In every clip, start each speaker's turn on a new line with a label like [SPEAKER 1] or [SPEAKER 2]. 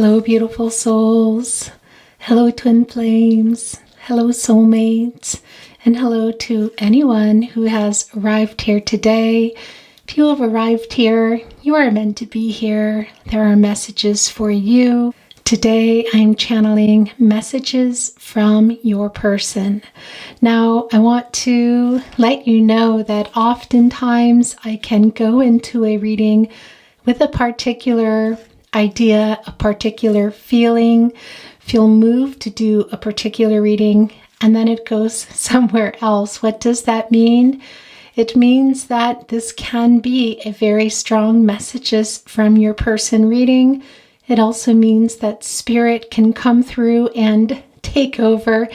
[SPEAKER 1] Hello, beautiful souls. Hello, twin flames. Hello, soulmates. And hello to anyone who has arrived here today. If you have arrived here, you are meant to be here. There are messages for you. Today, I'm channeling messages from your person. Now, I want to let you know that oftentimes I can go into a reading with a particular idea, a particular feeling, feel moved to do a particular reading, and then it goes somewhere else. What does that mean? It means that this can be a very strong messages from your person reading. It also means that spirit can come through and take over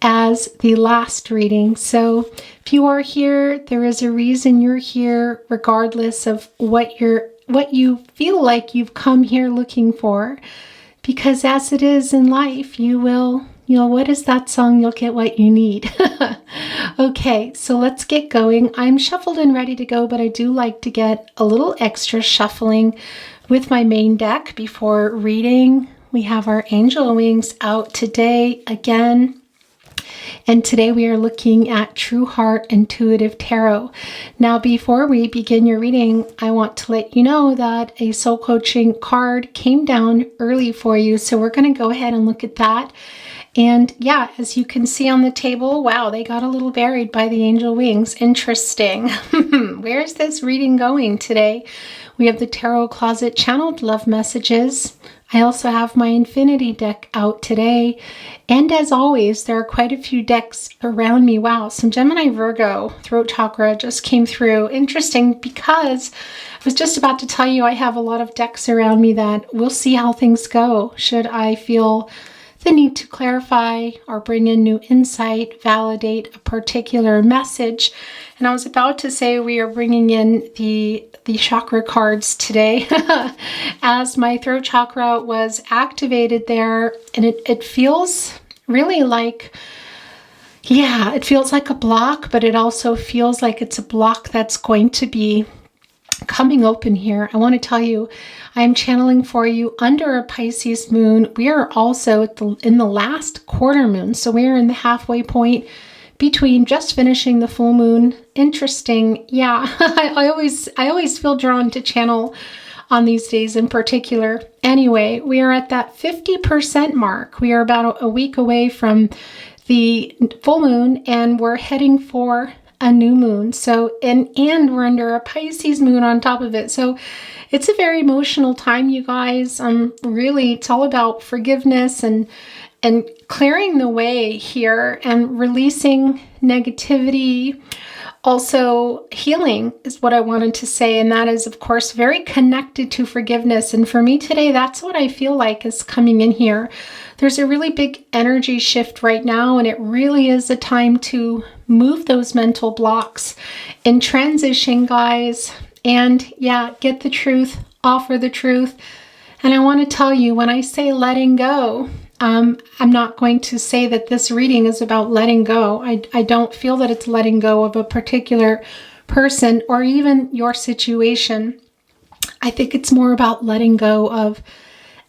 [SPEAKER 1] as the last reading. So if you are here, there is a reason you're here, regardless of what you feel like you've come here looking for. Because as it is in life, what is that song? You'll get what you need. Okay, so let's get going. I'm shuffled and ready to go, but I do like to get a little extra shuffling with my main deck before reading. We have our angel wings out today again. And today we are looking at True Heart Intuitive Tarot. Now, before we begin your reading, I want to let you know that a soul coaching card came down early for you. So we're going to go ahead and look at that. And yeah, as you can see on the table, wow, they got a little buried by the angel wings. Interesting. Where's this reading going today? We have the Tarot Closet Channeled Love Messages. I also have my Infinity deck out today. And as always, there are quite a few decks around me. Wow, some Gemini Virgo throat chakra just came through. Interesting, because I was just about to tell you I have a lot of decks around me that we'll see how things go. Should I feel the need to clarify or bring in new insight, validate a particular message. And I was about to say we are bringing in the chakra cards today as my throat chakra was activated there. And it feels really like, it feels like a block, but it also feels like it's a block that's going to be coming open here. I want to tell you, I'm channeling for you under a Pisces moon. We are also in the last quarter moon. So we are in the halfway point between just finishing the full moon. Interesting. Yeah, I always feel drawn to channel on these days in particular. Anyway, we are at that 50% mark. We are about a week away from the full moon and we're heading for a new moon. So, and we're under a Pisces moon on top of it. So it's a very emotional time, you guys. Really, it's all about forgiveness and clearing the way here and releasing negativity. Also, healing is what I wanted to say. And that is, of course, very connected to forgiveness. And for me today, that's what I feel like is coming in here. There's a really big energy shift right now, and it really is a time to move those mental blocks in transition, guys. And yeah, get the truth, offer the truth. And I want to tell you, when I say letting go, I'm not going to say that this reading is about letting go. I don't feel that it's letting go of a particular person or even your situation. I think it's more about letting go of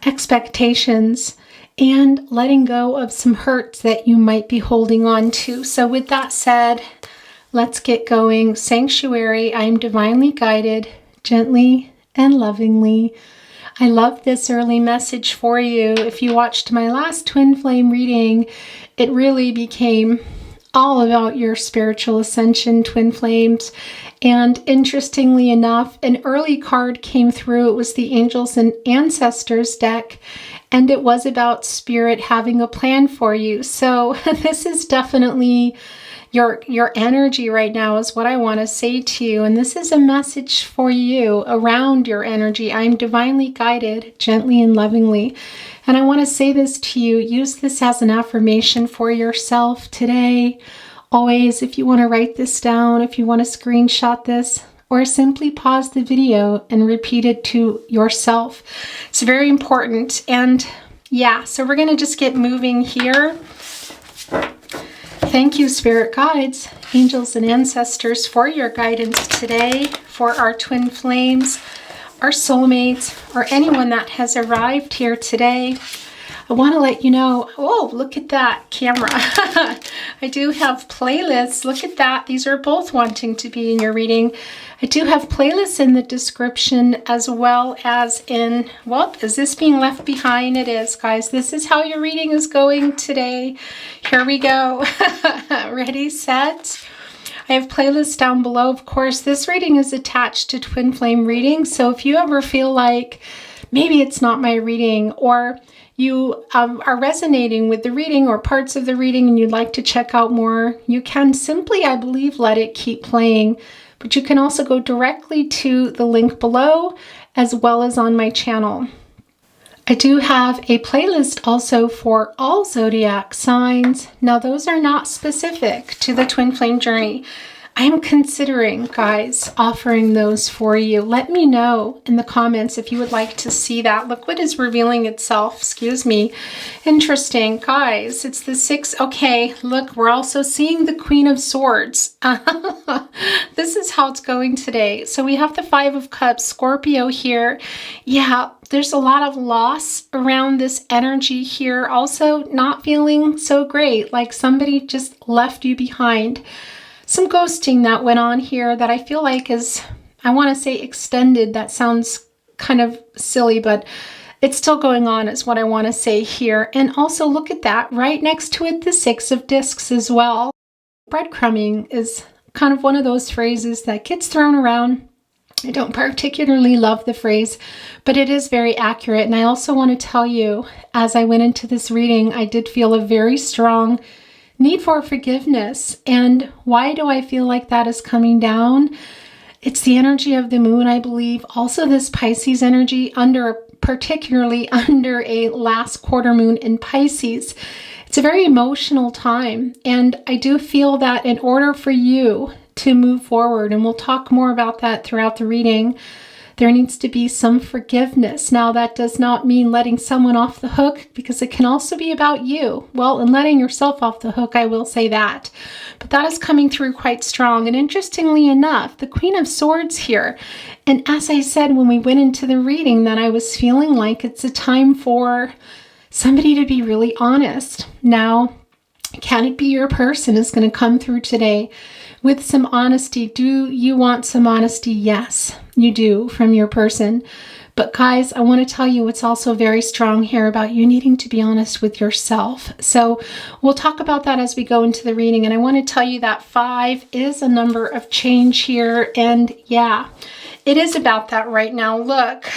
[SPEAKER 1] expectations and letting go of some hurts that you might be holding on to. So with that said, let's get going. Sanctuary, I am divinely guided, gently and lovingly. I love this early message for you. If you watched my last twin flame reading, it really became all about your spiritual ascension, twin flames. And interestingly enough, an early card came through. It was the Angels and Ancestors deck, and it was about spirit having a plan for you. So this is definitely your energy right now is what I want to say to you. And this is a message for you around your energy. I'm divinely guided, gently and lovingly. And I want to say this to you. Use this as an affirmation for yourself today. Always, if you want to write this down, if you want to screenshot this, or simply pause the video and repeat it to yourself. It's very important. And yeah, so we're going to just get moving here. Thank you, spirit guides, angels, and ancestors for your guidance today for our twin flames. our soulmates, or anyone that has arrived here today, I want to let you know, oh, look at that camera. I do have playlists. Look at that. These are both wanting to be in your reading. I do have playlists in the description as well as in, well, is this being left behind? It is, guys. This is how your reading is going today. Here we go. Ready, set. I have playlists down below. Of course, this reading is attached to Twin Flame reading. So if you ever feel like maybe it's not my reading, or you are resonating with the reading or parts of the reading and you'd like to check out more, you can simply, I believe, let it keep playing. But you can also go directly to the link below as well as on my channel. I do have a playlist also for all zodiac signs. Now, those are not specific to the Twin Flame journey. I'm considering, guys, offering those for you. Let me know in the comments if you would like to see that. Look what is revealing itself. Excuse me. Interesting, guys. It's the 6. Okay, look, we're also seeing the Queen of Swords. This is how it's going today. So we have the 5 of Cups, Scorpio here. Yeah, there's a lot of loss around this energy here. Also not feeling so great, like somebody just left you behind. Some ghosting that went on here that I feel like is, I want to say extended. That sounds kind of silly, but it's still going on is what I want to say here. And also look at that right next to it, the 6 of Discs as well. Breadcrumbing is kind of one of those phrases that gets thrown around. I don't particularly love the phrase, but it is very accurate. And I also want to tell you, as I went into this reading, I did feel a very strong need for forgiveness. And why do I feel like that is coming down? It's the energy of the moon, I believe. Also this Pisces energy, particularly under a last quarter moon in Pisces. It's a very emotional time. And I do feel that in order for you to move forward, and we'll talk more about that throughout the reading, there needs to be some forgiveness. Now, that does not mean letting someone off the hook, because it can also be about you. Well, and letting yourself off the hook, I will say that. But that is coming through quite strong. And interestingly enough, the Queen of Swords here. And as I said when we went into the reading, that I was feeling like it's a time for somebody to be really honest. Now, can it be your person is going to come through today with some honesty? Do you want some honesty? Yes, you do, from your person. But guys, I want to tell you what's also very strong here about you needing to be honest with yourself. So we'll talk about that as we go into the reading. And I want to tell you that 5 is a number of change here. And yeah, it is about that right now. Look,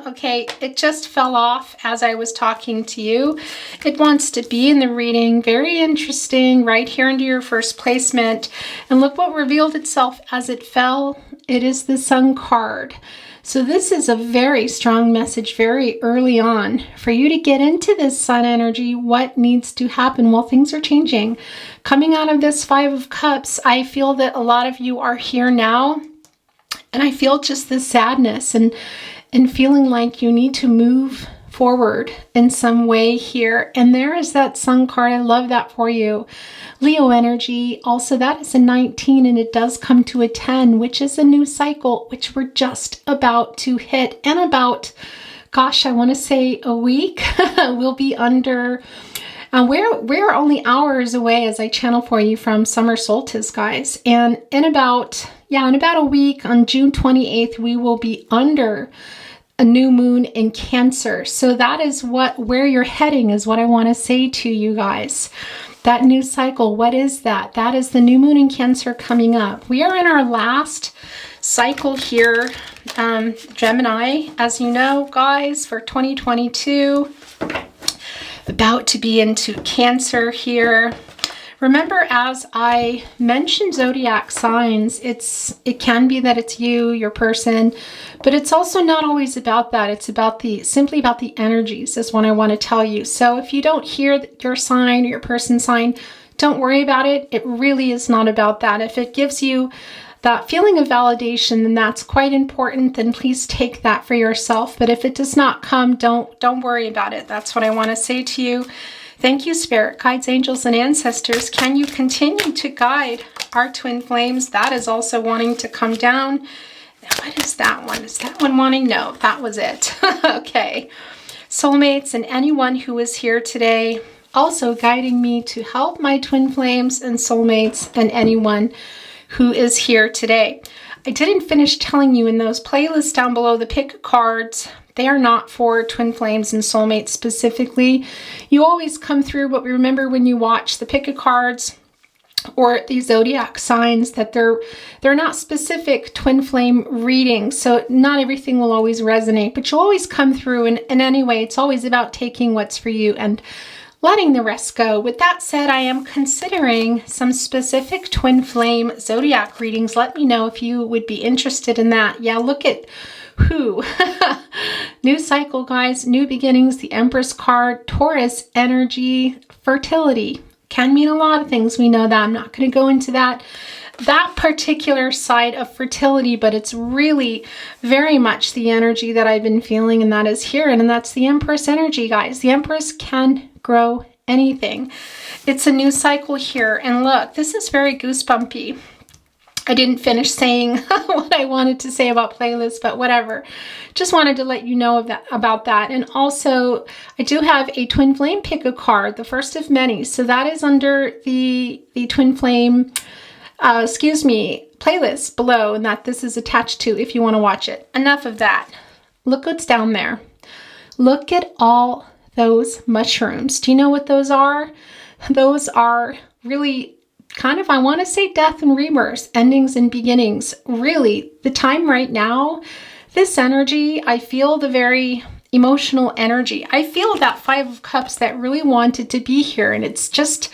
[SPEAKER 1] okay, it just fell off as I was talking to you. It wants to be in the reading. Very interesting, right here into your first placement. And look what revealed itself as it fell. It is the Sun card. So this is a very strong message very early on for you to get into this Sun energy. What needs to happen? Well, things are changing. Coming out of this 5 of Cups, I feel that a lot of you are here now. And I feel just this sadness and feeling like you need to move forward in some way here. And there is that Sun card. I love that for you. Leo energy. Also, that is a 19 and it does come to a 10, which is a new cycle, which we're just about to hit. And about, gosh, I want to say a week. We'll be under... we're only hours away as I channel for you from summer solstice, guys. And in about a week, on June 28th, we will be under a new moon in Cancer. So that is where you're heading is what I want to say to you guys. That new cycle, what is that? That is the new moon in Cancer coming up. We are in our last cycle here, Gemini, as you know, guys, for 2022. About to be into Cancer here. Remember, as I mentioned zodiac signs, it can be that it's you, your person, but it's also not always about that. It's about simply about the energies is what I want to tell you. So if you don't hear your sign or your person's sign, don't worry about it. It really is not about that. If it gives you that feeling of validation, then that's quite important, then please take that for yourself. But if it does not come, don't worry about it. That's what I want to say to you. Thank you, Spirit, Guides, Angels, and Ancestors. Can you continue to guide our twin flames? That is also wanting to come down. What is that one? Is that one wanting? No, that was it. Okay. Soulmates and anyone who is here today, also guiding me to help my twin flames and soulmates and anyone who is here today. I didn't finish telling you in those playlists down below, the pick cards, they are not for twin flames and soulmates specifically. You always come through, but remember when you watch the pick cards or the zodiac signs that they're not specific twin flame readings. So not everything will always resonate, but you'll always come through. And anyway, it's always about taking what's for you and letting the rest go. With that said, I am considering some specific twin flame zodiac readings. Let me know if you would be interested in that. Yeah, look at who. New cycle, guys, new beginnings, the Empress card, Taurus energy, fertility. Can mean a lot of things. We know that. I'm not going to go into that particular side of fertility, but it's really very much the energy that I've been feeling, and that is here. And that's the Empress energy, guys. The Empress can grow anything. It's a new cycle here. And look, this is very goosebumpy. I didn't finish saying what I wanted to say about playlists, but whatever. Just wanted to let you know about that. And also, I do have a twin flame pick a card, the first of many. So that is under the twin flame, playlist below, and that this is attached to if you want to watch it. Enough of that. Look what's down there. Look at all those mushrooms. Do you know what those are? Those are really kind of, I want to say, death and rebirth, endings and beginnings. Really, the time right now, this energy, I feel the very emotional energy. I feel that Five of Cups that really wanted to be here. And it's just,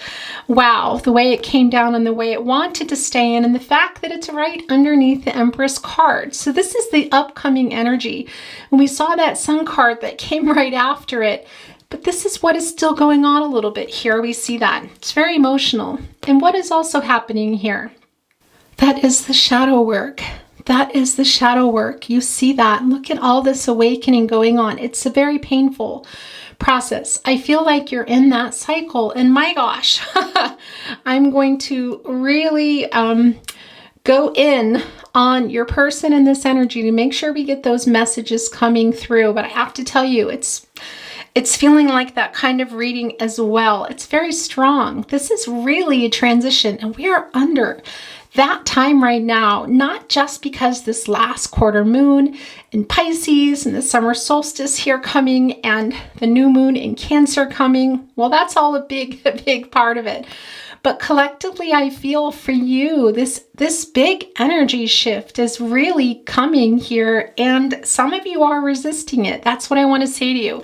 [SPEAKER 1] wow, the way it came down and the way it wanted to stay in, and the fact that it's right underneath the Empress card. So this is the upcoming energy. And we saw that Sun card that came right after it. But this is what is still going on a little bit here. We see that. It's very emotional. And what is also happening here? That is the shadow work. That is the shadow work. You see that. Look at all this awakening going on. It's a very painful process. I feel like you're in that cycle. And my gosh, I'm going to really go in on your person in this energy to make sure we get those messages coming through. But I have to tell you, it's feeling like that kind of reading as well. It's very strong. This is really a transition, and we are under that time right now, not just because this last quarter moon in Pisces and the summer solstice here coming and the new moon in Cancer coming. Well, that's all a big part of it. But collectively, I feel for you, this big energy shift is really coming here, and some of you are resisting it. That's what I want to say to you.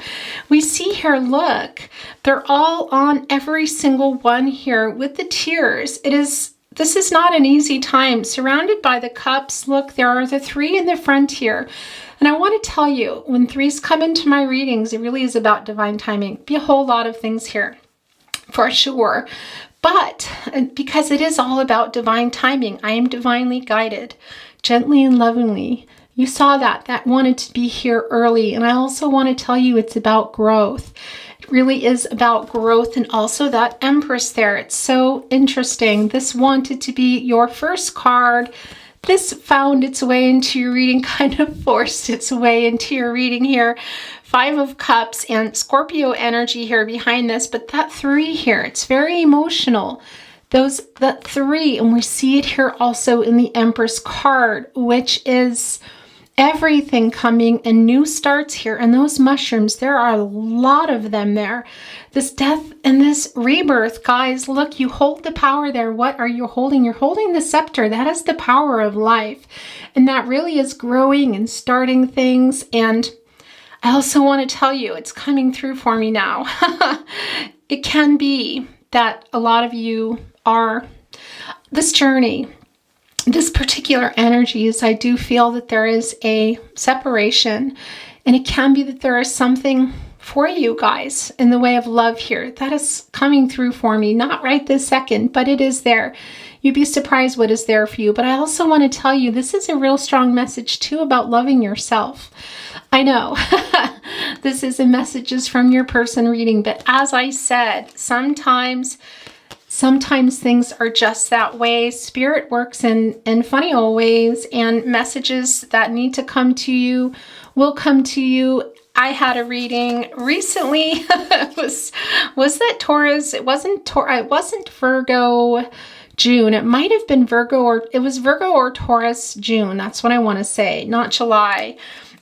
[SPEAKER 1] We see here, look, they're all on every single one here with the tears. This is not an easy time. Surrounded by the cups, look, there are the three in the front here. And I want to tell you, when threes come into my readings, it really is about divine timing. Be a whole lot of things here, for sure. But because it is all about divine timing, I am divinely guided, gently and lovingly. You saw that wanted to be here early. And I also want to tell you it's about growth. It really is about growth, and also that Empress there. It's so interesting. This wanted to be your first card. This found its way into your reading, kind of forced its way into your reading here. Five of Cups and Scorpio energy here behind this, but that three here, it's very emotional. That three, and we see it here also in the Empress card, which is everything coming and new starts here. And those mushrooms, there are a lot of them there. This death and this rebirth, guys, look, you hold the power there. What are you holding? You're holding the scepter. That is the power of life. And that really is growing and starting things. And I also want to tell you, it's coming through for me now. It can be that a lot of you are this journey, this particular energies. I do feel that there is a separation, and it can be that there is something for you guys in the way of love here. That is coming through for me, not right this second, but it is there. You'd be surprised what is there for you. But I also want to tell you, this is a real strong message too about loving yourself. I know this is a messages from your person reading, but as I said, sometimes sometimes things are just that way. Spirit works in funny old ways, and messages that need to come to you will come to you. I had a reading recently. was that Taurus? It wasn't Virgo June. It might have been Virgo, or it was Virgo or Taurus June. That's what I want to say, not July.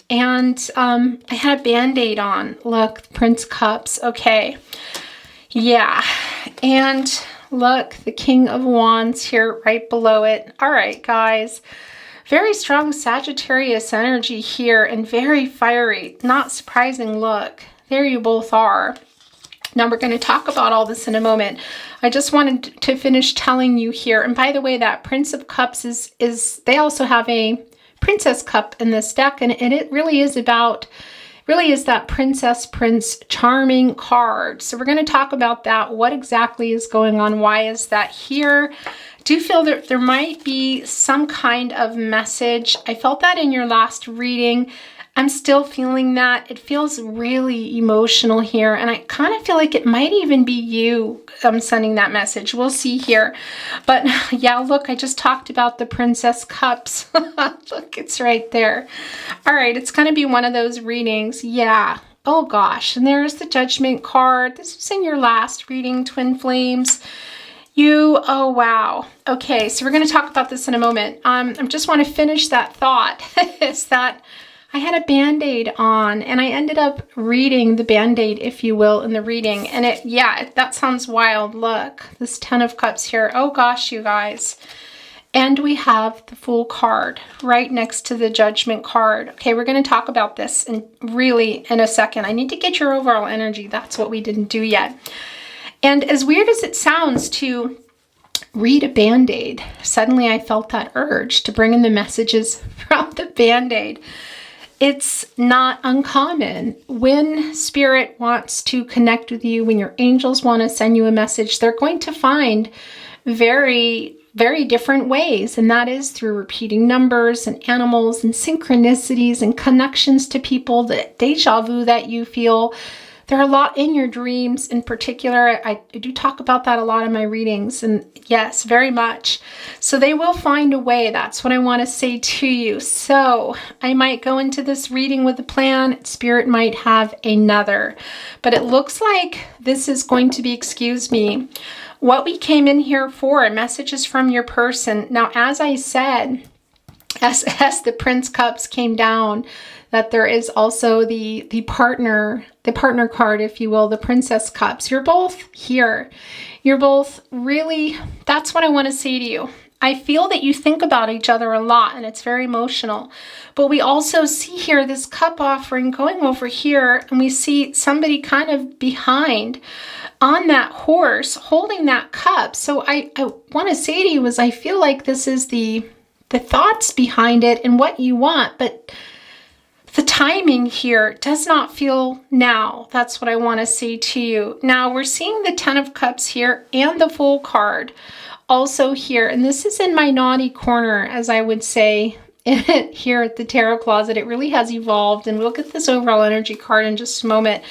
[SPEAKER 1] And I had a band-aid on. Look, Prince Cups. Okay. Yeah. And look, the King of Wands here right below it. All right, guys. Very strong Sagittarius energy here and very fiery. Not surprising. Look, there you both are. Now we're going to talk about all this in a moment. I just wanted to finish telling you here. And by the way, that Prince of Cups is they also have a Princess Cup in this deck, and it really is that Princess Prince Charming card. So we're going to talk about that. What exactly is going on? Why is that here? I do feel that there might be some kind of message. I felt that in your last reading. I'm still feeling that. It feels really emotional here, and I kind of feel like it might even be you sending that message. We'll see here. But yeah, look, I just talked about the Princess Cups. Look, it's right there. All right, it's going to be one of those readings. Yeah. Oh gosh, and there's the Judgment card. This was in your last reading, Twin Flames. Oh wow. Okay, so we're going to talk about this in a moment. I just want to finish that thought. Is that I had a band-aid on, and I ended up reading the band-aid, if you will, in the reading. And that sounds wild. Look, this 10 of Cups here. Oh gosh, you guys. And we have the Fool card right next to the Judgment card. Okay, we're going to talk about this in a second. I need to get your overall energy. That's what we didn't do yet. And as weird as it sounds to read a band-aid, suddenly I felt that urge to bring in the messages from the band-aid. It's not uncommon when Spirit wants to connect with you, when your angels want to send you a message, they're going to find very, very different ways. And that is through repeating numbers and animals and synchronicities and connections to people, the deja vu that you feel. There are a lot in your dreams in particular. I do talk about that a lot in my readings, and yes, very much. So they will find a way. That's what I want to say to you. So I might go into this reading with a plan. Spirit might have another, but it looks like this is going to be, excuse me, what we came in here for, messages from your person. Now, as I said, as the Prince Cups came down, that there is also the partner card, if you will, the Princess Cups. You're both here. You're both really, that's what I want to say to you. I feel that you think about each other a lot, and it's very emotional. But we also see here this cup offering going over here, and we see somebody kind of behind on that horse holding that cup. So I want to say to you is I feel like this is the thoughts behind it and what you want, but the timing here does not feel now. That's what I want to say to you. Now we're seeing the 10 of Cups here and the Fool card also here. And this is in my naughty corner, as I would say, here at the Tarot Closet. It really has evolved, and we'll get this overall energy card in just a moment.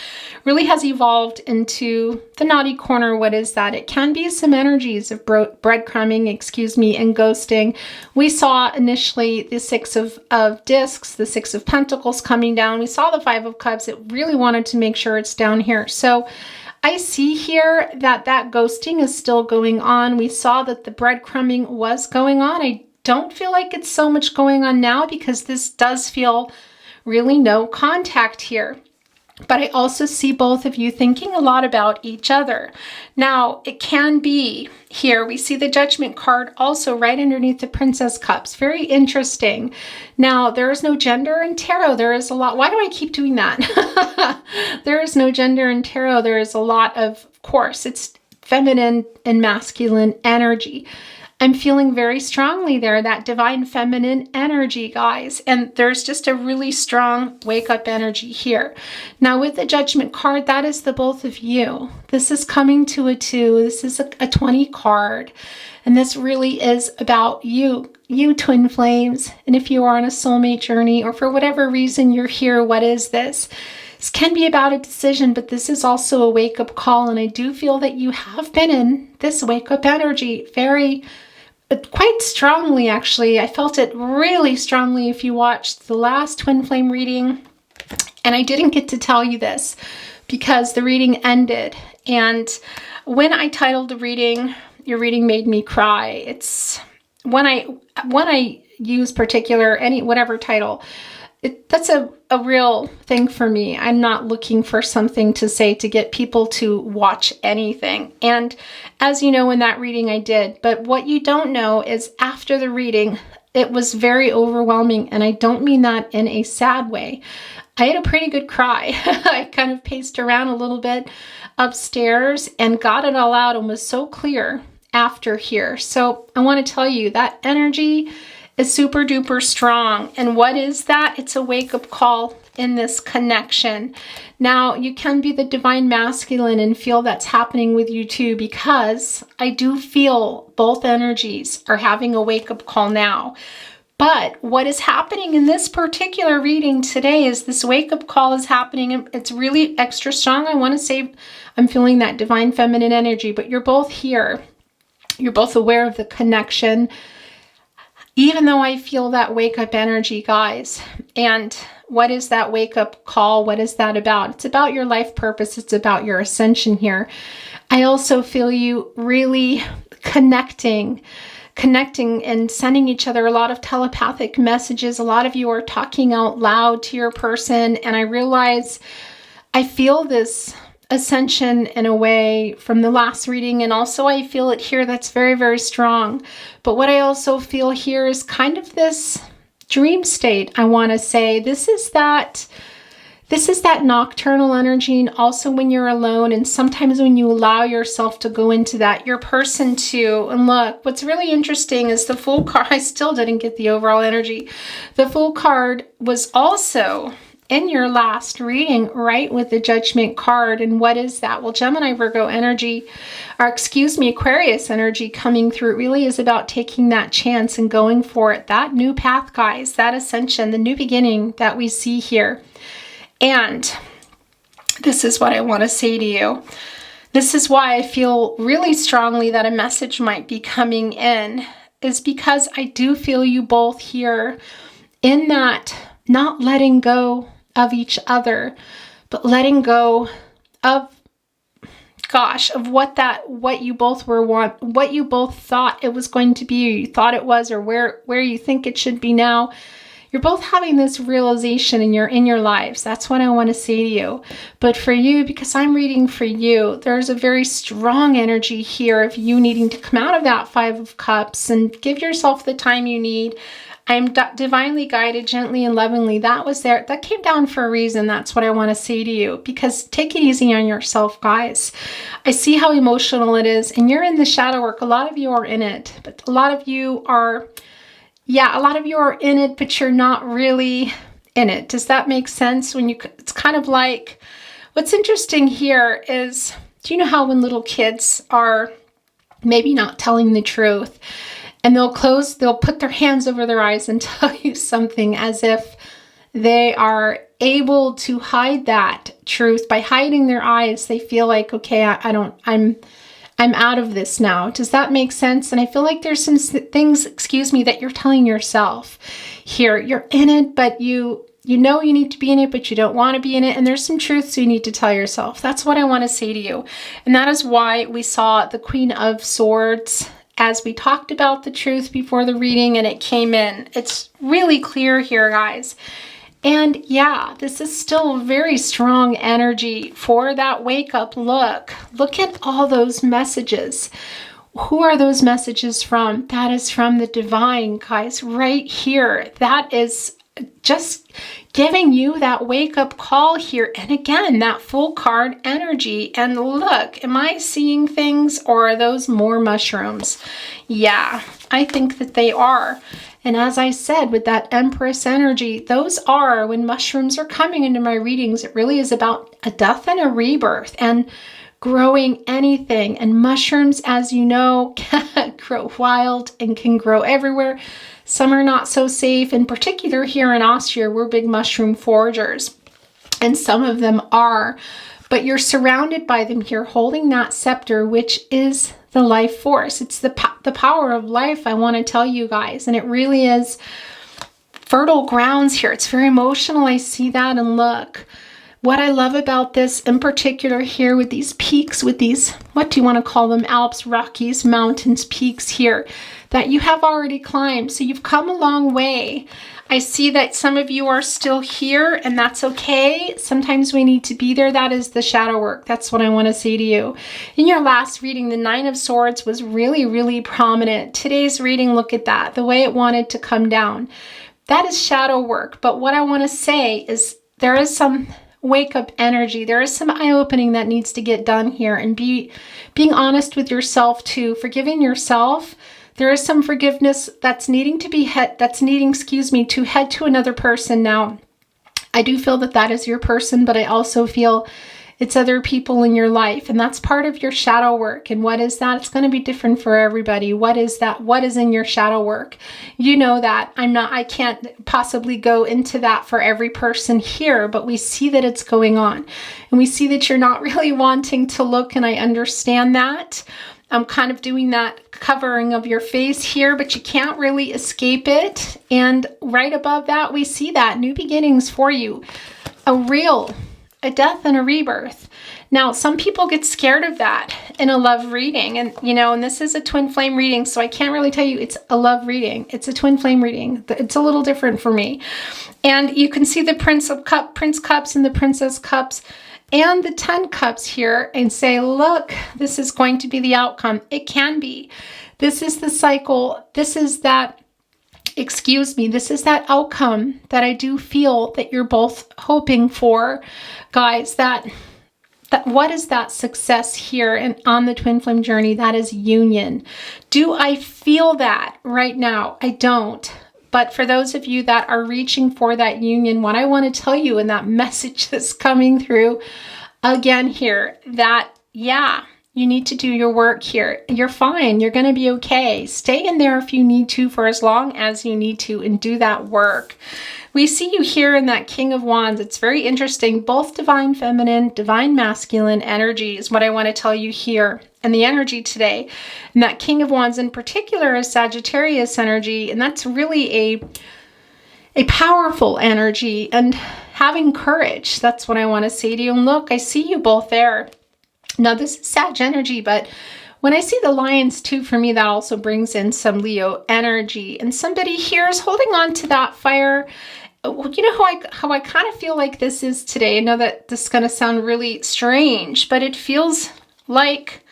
[SPEAKER 1] Really has evolved into the naughty corner. What is that? It can be some energies of breadcrumbing, and ghosting. We saw initially the 6 of discs, the 6 of pentacles coming down. We saw the 5 of cups. It really wanted to make sure it's down here. So I see here that ghosting is still going on. We saw that the breadcrumbing was going on. I don't feel like it's so much going on now because this does feel really no contact here. But I also see both of you thinking a lot about each other. Now, it can be here. We see the Judgment card also right underneath the Princess Cups. Very interesting. Now, there is no gender in tarot. There is a lot. Why do I keep doing that? There is no gender in tarot. There is a lot of course, it's feminine and masculine energy. I'm feeling very strongly there, that divine feminine energy, guys. And there's just a really strong wake-up energy here. Now, with the Judgment card, that is the both of you. This is coming to a 2. This is a 20 card. And this really is about you twin flames. And if you are on a soulmate journey, or for whatever reason you're here, what is this? This can be about a decision, but this is also a wake-up call, and I do feel that you have been in this wake-up energy quite strongly, actually. I felt it really strongly if you watched the last twin flame reading, and I didn't get to tell you this because the reading ended, and when I titled the reading, Your Reading Made Me Cry, it's when I use whatever title, that's a real thing for me. I'm not looking for something to say to get people to watch anything. And as you know, in that reading I did. But what you don't know is after the reading, it was very overwhelming. And I don't mean that in a sad way. I had a pretty good cry. I kind of paced around a little bit upstairs and got it all out and was so clear after here. So I want to tell you that energy is super duper strong. And what is that? It's a wake-up call in this connection. Now, you can be the divine masculine and feel that's happening with you too, because I do feel both energies are having a wake-up call now. But what is happening in this particular reading today is this wake-up call is happening, and it's really extra strong. I want to say I'm feeling that divine feminine energy, but you're both here. You're both aware of the connection. Even though I feel that wake-up energy, guys. And what is that wake-up call? What is that about? It's about your life purpose. It's about your ascension here. I also feel you really connecting and sending each other a lot of telepathic messages. A lot of you are talking out loud to your person. And I feel this ascension in a way from the last reading, and also I feel it here that's very, very strong. But what I also feel here is kind of this dream state. I want to say this is that nocturnal energy, and also when you're alone, and sometimes when you allow yourself to go into that, your person too. And look, what's really interesting is the Fool card. I still didn't get the overall energy. The Fool card was also in your last reading, right, with the Judgment card. And what is that? Well, Gemini, Virgo energy, Aquarius energy coming through. It really is about taking that chance and going for it. That new path, guys, that ascension, the new beginning that we see here. And this is what I want to say to you. This is why I feel really strongly that a message might be coming in, is because I do feel you both here in that not letting go of each other, but letting go of what you both what you both thought it was going to be, or you thought it was, or where you think it should be now. You're both having this realization in your lives. That's what I want to say to you. But for you, because I'm reading for you, there's a very strong energy here of you needing to come out of that Five of Cups and give yourself the time you need. I'm divinely guided, gently and lovingly. That was there. That came down for a reason. That's what I want to say to you, because take it easy on yourself, guys. I see how emotional it is, and you're in the shadow work. A lot of you are in it, but a lot of you are in it, but you're not really in it. Does that make sense? It's kind of like, what's interesting here is, do you know how when little kids are maybe not telling the truth, and they'll put their hands over their eyes and tell you something as if they are able to hide that truth. By hiding their eyes, they feel like, okay, I'm out of this now. Does that make sense? And I feel like there's some things, that you're telling yourself here. You're in it, but you know you need to be in it, but you don't want to be in it. And there's some truths you need to tell yourself. That's what I want to say to you. And that is why we saw the Queen of Swords as we talked about the truth before the reading, and it came in. It's really clear here, guys. And yeah, this is still very strong energy for that wake up. Look at all those messages. Who are those messages from? That is from the divine, guys, right here. That is just giving you that wake up call here. And again, that Fool card energy. And look, am I seeing things, or are those more mushrooms? Yeah, I think that they are. And as I said, with that Empress energy, those are, when mushrooms are coming into my readings, it really is about a death and a rebirth and growing anything. And mushrooms, as you know, can grow wild and can grow everywhere. Some are not so safe. In particular, here in Austria, we're big mushroom foragers. and some of them are, but you're surrounded by them here holding that scepter, which is the life force. It's the power of life, I want to tell you guys, and it really is fertile grounds here. It's very emotional. I see that, and look. What I love about this in particular here with these peaks, with these, what do you want to call them? Alps, Rockies, mountains, peaks here that you have already climbed. So you've come a long way. I see that some of you are still here, and that's okay. Sometimes we need to be there. That is the shadow work. That's what I want to say to you. In your last reading, the Nine of Swords was really, really prominent. Today's reading, look at that, the way it wanted to come down. That is shadow work. But what I want to say is there is some wake up energy. There is some eye opening that needs to get done here, and being honest with yourself too, forgiving yourself. There is some forgiveness that's needing to head to another person. Now, I do feel that that is your person, but I also feel it's other people in your life, and that's part of your shadow work. And what is that? It's going to be different for everybody. What is that? What is in your shadow work? You know that I can't possibly go into that for every person here, but we see that it's going on, and we see that you're not really wanting to look, and I understand that. I'm kind of doing that covering of your face here, but you can't really escape it. And right above that, we see that new beginnings for you, a death and a rebirth. Now, some people get scared of that in a love reading, and and this is a twin flame reading, so I can't really tell you it's a love reading. It's a twin flame reading. It's a little different for me. And you can see the Prince Cups and the Princess Cups and the 10 Cups here, and say, look, this is going to be the outcome. It can be. This is the cycle. This is that outcome that I do feel that you're both hoping for, guys. That what is that success here and on the twin flame journey? That is union. Do I feel that right now? I don't. But for those of you that are reaching for that union, what I want to tell you in that message that's coming through again here, that, yeah, you need to do your work here. You're fine. You're going to be okay. Stay in there if you need to for as long as you need to, and do that work. We see you here in that King of Wands. It's very interesting. Both divine feminine, divine masculine energy is what I want to tell you here. And the energy today, and that King of Wands in particular is Sagittarius energy, and that's really a powerful energy, and having courage. That's what I want to say to you. And look, I see you both there. Now, this is Sag energy, but when I see the lions too, for me, that also brings in some Leo energy. And somebody here is holding on to that fire. You know how I kind of feel like this is today. I know that this is going to sound really strange, but it feels like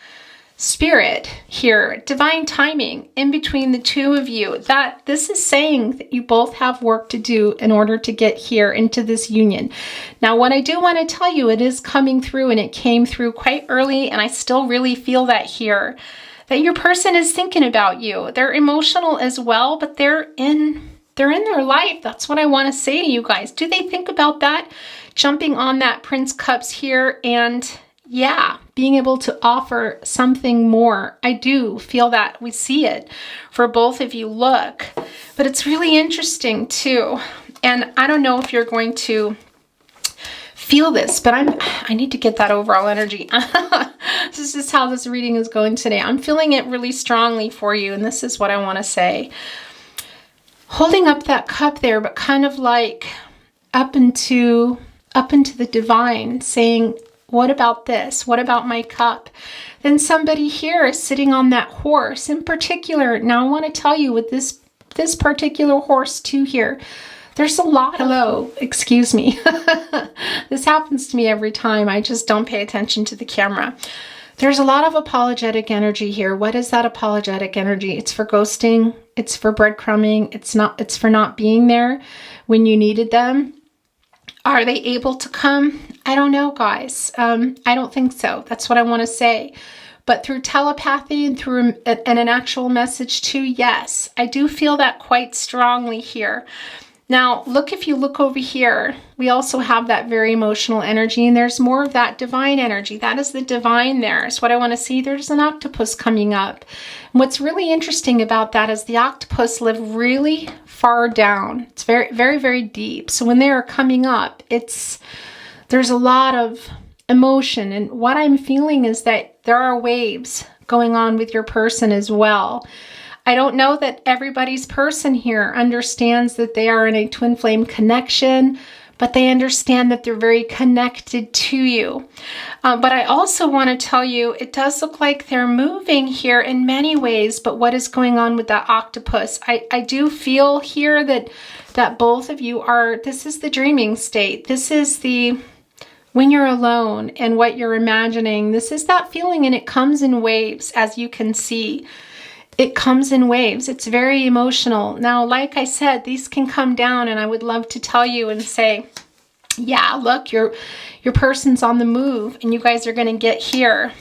[SPEAKER 1] spirit here, divine timing in between the two of you, that this is saying that you both have work to do in order to get here into this union. Now, what I do want to tell you, it is coming through, and it came through quite early, and I still really feel that here, that your person is thinking about you. They're emotional as well, but they're in their life. That's what I want to say to you guys. Do they think about that? Jumping on that Prince Cups here, and yeah, being able to offer something more. I do feel that. We see it for both of you. Look, but it's really interesting too. And I don't know if you're going to feel this, but I need to get that overall energy. This is how this reading is going today. I'm feeling it really strongly for you, and this is what I want to say. Holding up that cup there, but kind of like up into the divine, saying, what about this? What about my cup? Then somebody here is sitting on that horse in particular. Now, I want to tell you with this particular horse too here, there's a lot. Hello, excuse me. This happens to me every time. I just don't pay attention to the camera. There's a lot of apologetic energy here. What is that apologetic energy? It's for ghosting. It's for breadcrumbing. It's for not being there when you needed them. Are they able to come? I don't know, guys. I don't think so. That's what I want to say. But through telepathy and through an actual message too, yes, I do feel that quite strongly here. Now, look, if you look over here, we also have that very emotional energy, and there's more of that divine energy. That is the divine there. It's what I want to see. There's an octopus coming up. And what's really interesting about that is the octopus live really far down. It's very, very, very deep. So when they are coming up, There's a lot of emotion, and what I'm feeling is that there are waves going on with your person as well. I don't know that everybody's person here understands that they are in a twin flame connection, but they understand that they're very connected to you. But I also want to tell you, it does look like they're moving here in many ways, but what is going on with that octopus? I do feel here that both of you are, this is the dreaming state. This is the, when you're alone and what you're imagining, this is that feeling, and it comes in waves, as you can see. It comes in waves. It's very emotional. Now, like I said, these can come down, and I would love to tell you and say, yeah, look, your person's on the move and you guys are going to get here.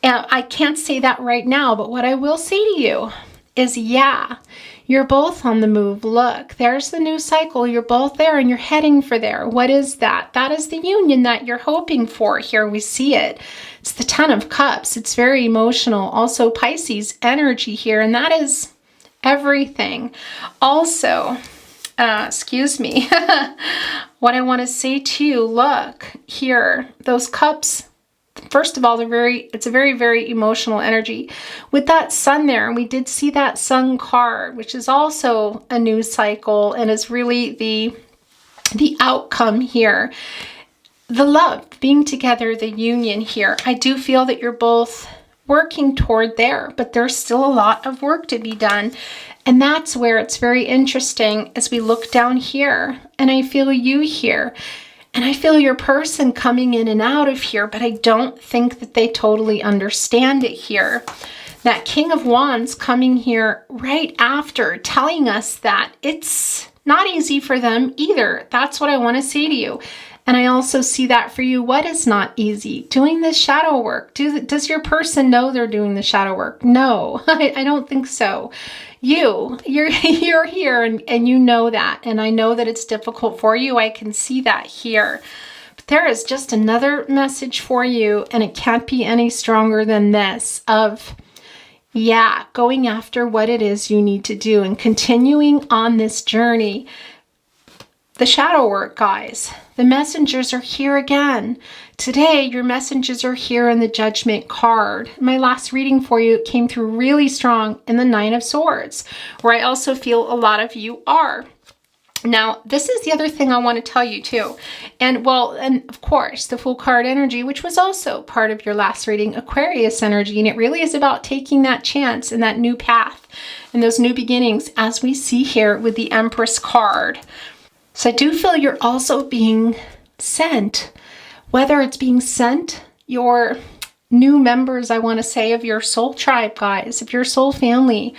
[SPEAKER 1] And I can't say that right now, but what I will say to you is, yeah, you're both on the move. Look, there's the new cycle. You're both there and you're heading for there. What is that? That is the union that you're hoping for. Here we see it. It's the Ten of Cups. It's very emotional. Also Pisces energy here, and that is everything. Also, excuse me, what I want to say to you, look here, those cups, first of all, it's a very, very emotional energy. With that sun there, and we did see that sun card, which is also a new cycle and is really the outcome here. The love, being together, the union here. I do feel that you're both working toward there, but there's still a lot of work to be done. And that's where it's very interesting as we look down here, and I feel you here. And I feel your person coming in and out of here, but I don't think that they totally understand it here. That King of Wands coming here right after, telling us that it's not easy for them either. That's what I want to say to you. And I also see that for you. What is not easy? Doing this shadow work. Does your person know they're doing the shadow work? No, I don't think so. You're here and you know that. And I know that it's difficult for you. I can see that here. But there is just another message for you, and it can't be any stronger than this of, yeah, going after what it is you need to do and continuing on this journey. The shadow work, guys. The messengers are here again. Today, your messengers are here in the Judgment card. My last reading for you came through really strong in the Nine of Swords, where I also feel a lot of you are. Now, this is the other thing I want to tell you too. And of course, the Fool card energy, which was also part of your last reading, Aquarius energy. And it really is about taking that chance and that new path and those new beginnings, as we see here with the Empress card. So I do feel you're also being sent, whether it's being sent your new members, I want to say, of your soul tribe, guys, of your soul family,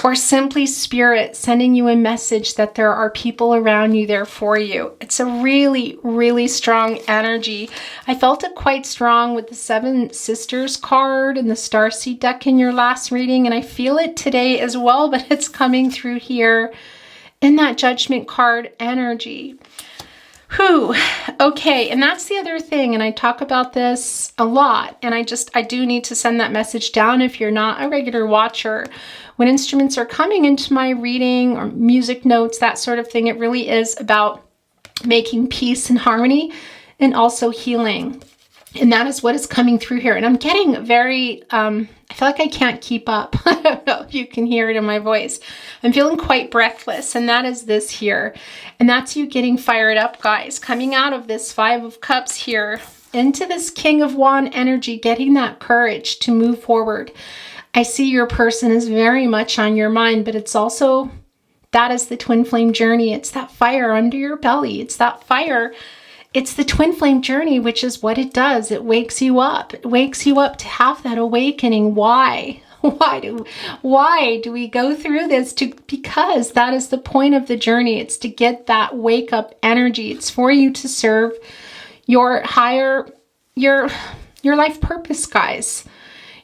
[SPEAKER 1] or simply spirit sending you a message that there are people around you there for you. It's a really, really strong energy. I felt it quite strong with the Seven Sisters card and the Starseed deck in your last reading, and I feel it today as well, but it's coming through here in that Judgment card energy. Whew. Okay, and that's the other thing, and I talk about this a lot, and I do need to send that message down if you're not a regular watcher. When instruments are coming into my reading or music notes, that sort of thing, it really is about making peace and harmony and also healing. And that is what is coming through here. And I'm getting very, I feel like I can't keep up. I don't know if you can hear it in my voice. I'm feeling quite breathless, and that is this here. And that's you getting fired up, guys. Coming out of this Five of Cups here into this King of Wands energy, getting that courage to move forward. I see your person is very much on your mind, but it's also, that is the twin flame journey. It's that fire under your belly. It's that fire. It's the twin flame journey, which is what it does. It wakes you up. It wakes you up to have that awakening. Why? Why do we go through this? Because that is the point of the journey. It's to get that wake up energy. It's for you to serve your life purpose, guys.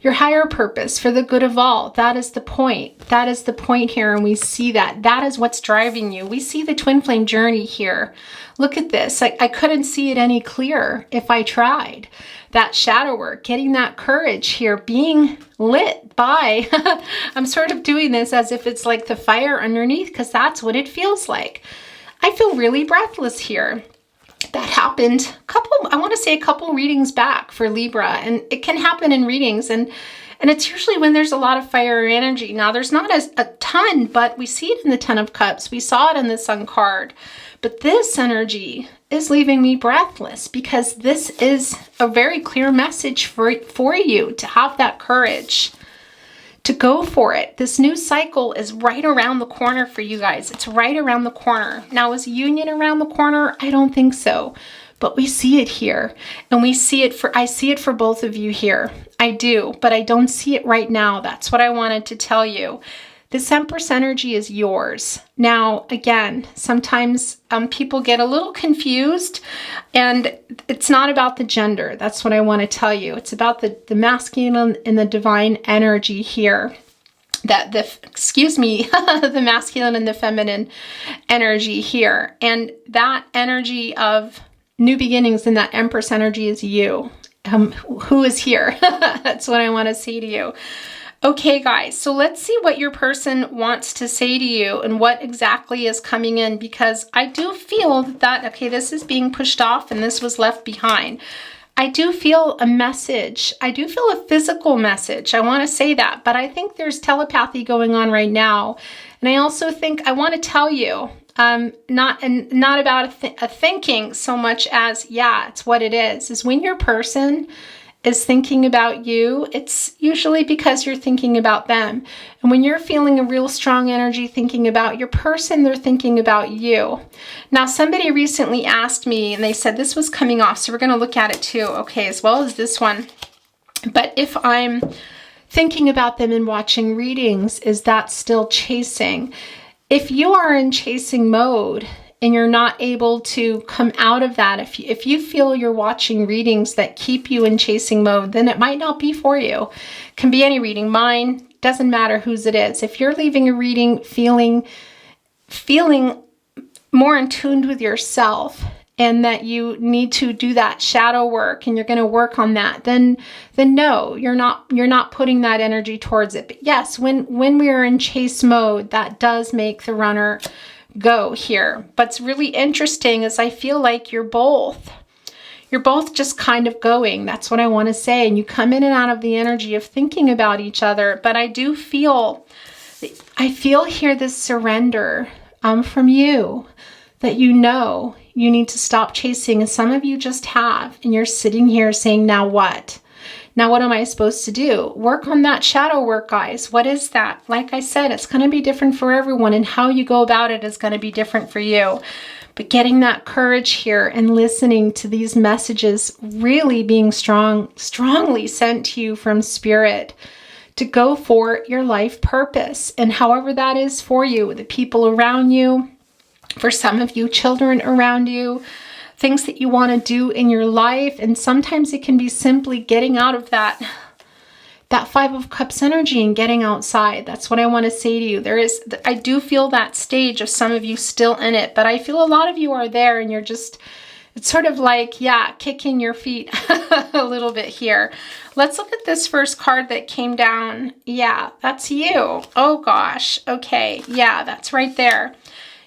[SPEAKER 1] Your higher purpose for the good of all. That is the point. That is the point here, and we see that. That is what's driving you. We see the twin flame journey here. Look at this. I couldn't see it any clearer if I tried. That shadow work, getting that courage here, being lit by, I'm sort of doing this as if it's like the fire underneath, because that's what it feels like. I feel really breathless here. that happened I want to say a couple readings back for Libra, and it can happen in readings, and it's usually when there's a lot of fire energy. Now, there's not a ton, but we see it in the Ten of Cups. We saw it in the Sun card. But this energy is leaving me breathless, because this is a very clear message for you to have that courage to go for it. This new cycle is right around the corner for you guys. It's right around the corner. Now, is union around the corner? I don't think so. But we see it here, and I see it for both of you here. I do, but I don't see it right now. That's what I wanted to tell you. This Empress energy is yours. Now, again, sometimes people get a little confused, and it's not about the gender. That's what I want to tell you. It's about the masculine and the divine energy here. The masculine and the feminine energy here. And that energy of new beginnings and that Empress energy is you. Who is here? That's what I want to say to you. Okay, guys, so let's see what your person wants to say to you and what exactly is coming in, because I do feel that, okay, this is being pushed off and this was left behind. I do feel a message. I do feel a physical message. I want to say that, but I think there's telepathy going on right now. And I also think I want to tell you, not about a thinking so much as, yeah, it's what it is when your person is thinking about you, it's usually because you're thinking about them. And when you're feeling a real strong energy thinking about your person, they're thinking about you. Now, somebody recently asked me, and they said this was coming off, so we're going to look at it too, okay, as well as this one. But if I'm thinking about them and watching readings, is that still chasing? If you are in chasing mode, and you're not able to come out of that, if you feel you're watching readings that keep you in chasing mode, then it might not be for you. It can be any reading. Mine, doesn't matter whose it is. If you're leaving a reading feeling more in tune with yourself, and that you need to do that shadow work and you're going to work on that, then no, you're not putting that energy towards it. But yes, when we are in chase mode, that does make the runner go here. But it's really interesting is I feel like you're both just kind of going. That's what I want to say. And you come in and out of the energy of thinking about each other. But I feel here this surrender from you, that you know you need to stop chasing. And some of you just have, and you're sitting here saying, now what? Now, what am I supposed to do? Work on that shadow work, guys. What is that? Like I said, it's going to be different for everyone, and how you go about it is going to be different for you. But getting that courage here and listening to these messages really being strongly sent to you from Spirit to go for your life purpose. And however that is for you, the people around you, for some of you, children around you, things that you want to do in your life. And sometimes it can be simply getting out of that Five of Cups energy and getting outside. That's what I want to say to you. I do feel that stage of some of you still in it, but I feel a lot of you are there, and it's sort of like, yeah, kicking your feet a little bit here. Let's look at this first card that came down. Yeah, that's you. Oh gosh. Okay. Yeah, that's right there.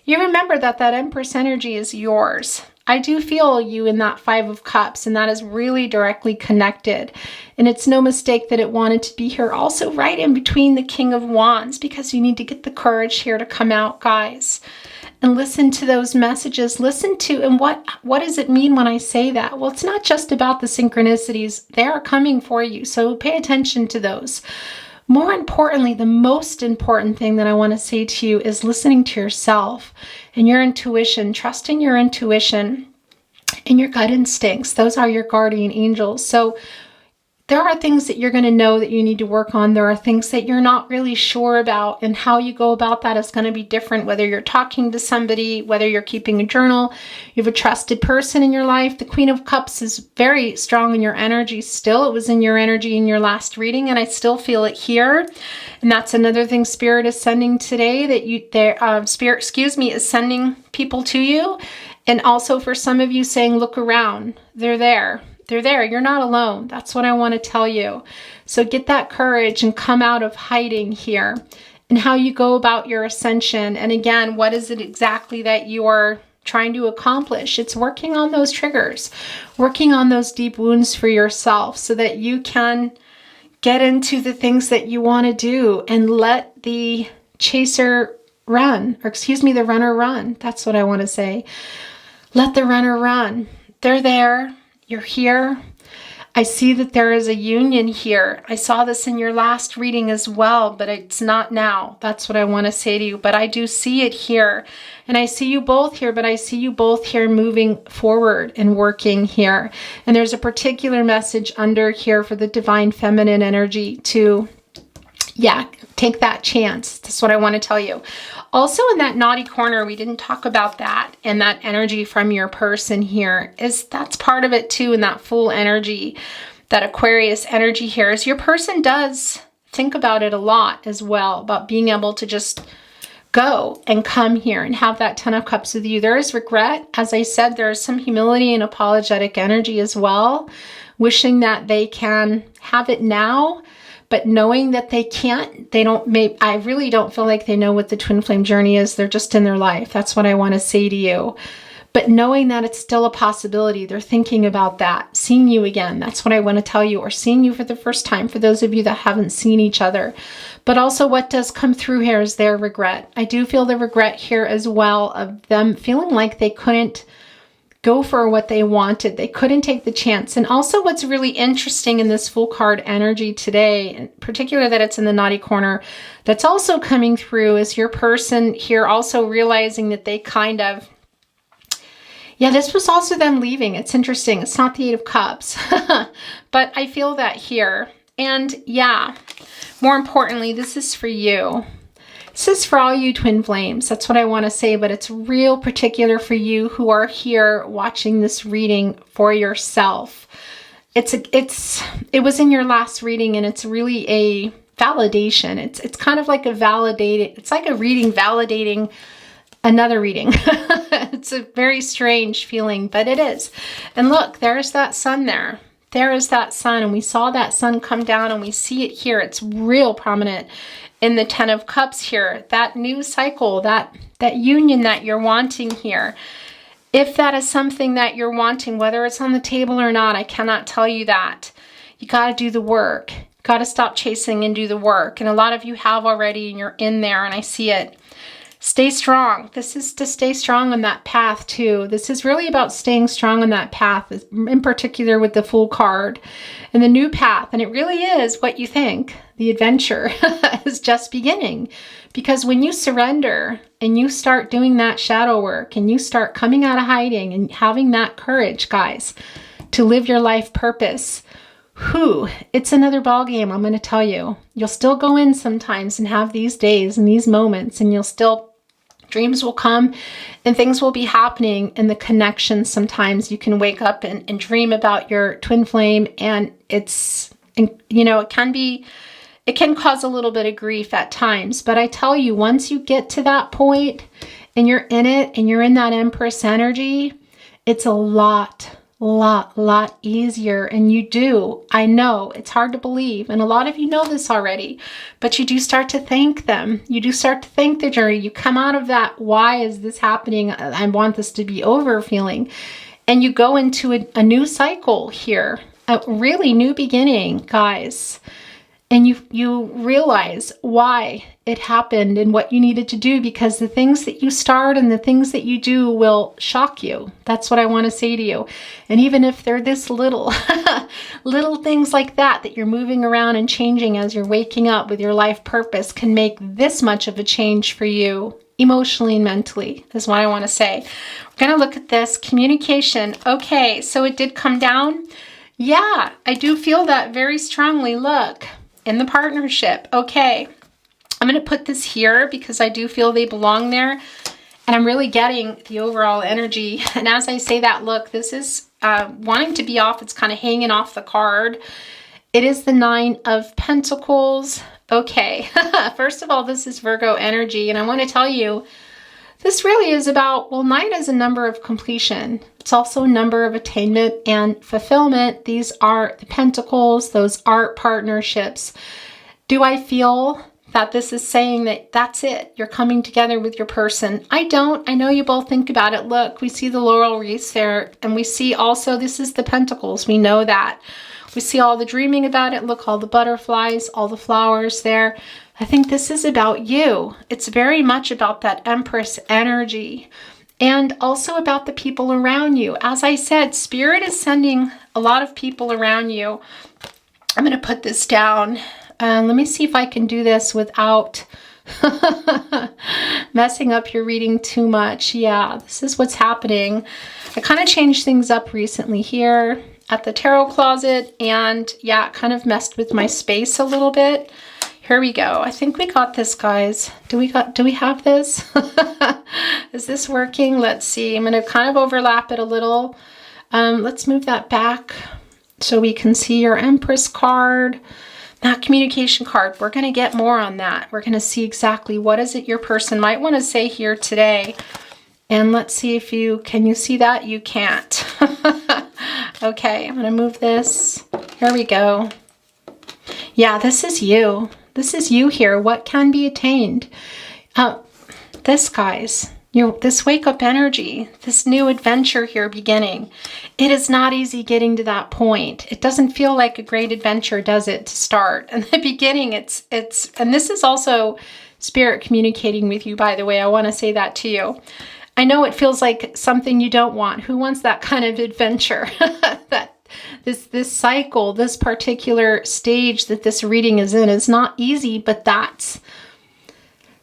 [SPEAKER 1] You remember that Empress energy is yours. I do feel you in that Five of Cups, and that is really directly connected. And it's no mistake that it wanted to be here also right in between the King of Wands, because you need to get the courage here to come out, guys, and listen to those messages. Listen to, and what does it mean when I say that? Well, it's not just about the synchronicities. They are coming for you, so pay attention to those. More importantly, the most important thing that I want to say to you is listening to yourself and your intuition, trusting your intuition and your gut instincts. Those are your guardian angels. So there are things that you're going to know that you need to work on. There are things that you're not really sure about, and how you go about that is going to be different, whether you're talking to somebody, whether you're keeping a journal, you have a trusted person in your life. The Queen of Cups is very strong in your energy still. It was in your energy in your last reading, and I still feel it here. And that's another thing Spirit is sending today, Spirit, is sending people to you. And also for some of you saying, look around, they're there. They're there. You're not alone. That's what I want to tell you. So get that courage and come out of hiding here, and how you go about your ascension. And again, what is it exactly that you are trying to accomplish. It's working on those triggers, working on those deep wounds for yourself so that you can get into the things that you want to do and let the chaser run, or excuse me, the runner run. That's what I want to say. Let the runner run. They're there. You're here. I see that there is a union here. I saw this in your last reading as well, but it's not now. That's what I want to say to you. But I do see it here. And I see you both here, but I see you both here moving forward and working here. And there's a particular message under here for the divine feminine energy to, take that chance. That's what I want to tell you. Also in that naughty corner, we didn't talk about that, and that energy from your person here that's part of it too. And that full energy, that Aquarius energy here is your person does think about it a lot as well, about being able to just go and come here and have that 10 of Cups with you. There is regret. As I said, there is some humility and apologetic energy as well, wishing that they can have it now, but knowing that they can't. I really don't feel like they know what the twin flame journey is. They're just in their life. That's what I want to say to you. But knowing that it's still a possibility, they're thinking about that. Seeing you again, that's what I want to tell you, or seeing you for the first time for those of you that haven't seen each other. But also what does come through here is their regret. I do feel the regret here as well of them feeling like they couldn't go for what they wanted. They couldn't take the chance. And also what's really interesting in this full card energy today, in particular that it's in the naughty corner, that's also coming through is your person here also realizing that they kind of, this was also them leaving. It's interesting. It's not the 8 of Cups, but I feel that here. And more importantly, this is for you. This is for all you twin flames. That's what I want to say, but it's real particular for you who are here watching this reading for yourself. It was in your last reading, and it's really a validation. It's kind of like it's like a reading validating another reading. It's a very strange feeling, but it is. And look, there's that sun there. There is that sun, and we saw that sun come down, and we see it here. It's real prominent in the 10 of Cups here. That new cycle, that union that you're wanting here. If that is something that you're wanting, whether it's on the table or not, I cannot tell you that. You got to do the work. Got to stop chasing and do the work. And a lot of you have already, and you're in there, and I see it. Stay strong. This is to stay strong on that path too. This is really about staying strong on that path, in particular with the Fool card and the new path. And it really is what you think. The adventure is just beginning, because when you surrender and you start doing that shadow work and you start coming out of hiding and having that courage, guys, to live your life purpose, it's another ball game. I'm going to tell you. You'll still go in sometimes and have these days and these moments, and dreams will come and things will be happening, and the connection, sometimes you can wake up and dream about your twin flame, and it can cause a little bit of grief at times. But I tell you, once you get to that point and you're in it and you're in that Empress energy, it's a lot easier. And I know it's hard to believe, and a lot of you know this already, but you do start to thank them. You do start to thank the journey. You come out of that, why is this happening? I want this to be over feeling. And you go into a new cycle here, a really new beginning, guys. And you realize why it happened and what you needed to do, because the things that you start and the things that you do will shock you. That's what I want to say to you. And even if they're this little, little things like that you're moving around and changing as you're waking up with your life purpose, can make this much of a change for you emotionally and mentally, is what I want to say. We're going to look at this communication. Okay, so it did come down. Yeah, I do feel that very strongly. Look. In the partnership. Okay, I'm going to put this here because I do feel they belong there, and I'm really getting the overall energy. And as I say that, look, this is wanting to be off. It's kind of hanging off the card. It is the 9 of Pentacles. Okay, first of all, this is Virgo energy, and I want to tell you, this really is about, 9 is a number of completion. It's also a number of attainment and fulfillment. These are the pentacles, those are partnerships. Do I feel that this is saying that that's it. You're coming together with your person. I don't. I know you both think about it. Look, we see the laurel wreaths there, and we see also this is the pentacles. We know that. We see all the dreaming about it. Look, all the butterflies, all the flowers there. I think this is about you. It's very much about that Empress energy, and also about the people around you. As I said, Spirit is sending a lot of people around you. I'm going to put this down. Let me see if I can do this without messing up your reading too much. Yeah, this is what's happening. I kind of changed things up recently here at the tarot closet, and yeah, it kind of messed with my space a little bit. Here we go. I think we got this, guys. Do we have this? Is this working? Let's see. I'm going to kind of overlap it a little. Let's move that back so we can see your Empress card. That communication card, we're going to get more on that. We're going to see exactly what is it your person might want to say here today. And let's see if can you see that? You can't. Okay, I'm going to move this. Here we go. Yeah, this is you. This is you here. What can be attained? This, guys, this wake-up energy, this new adventure here beginning. It is not easy getting to that point. It doesn't feel like a great adventure, does it, to start? In the beginning, it's, and this is also Spirit communicating with you, by the way. I want to say that to you. I know it feels like something you don't want. Who wants that kind of adventure? This cycle, this particular stage that this reading is in is not easy, but that's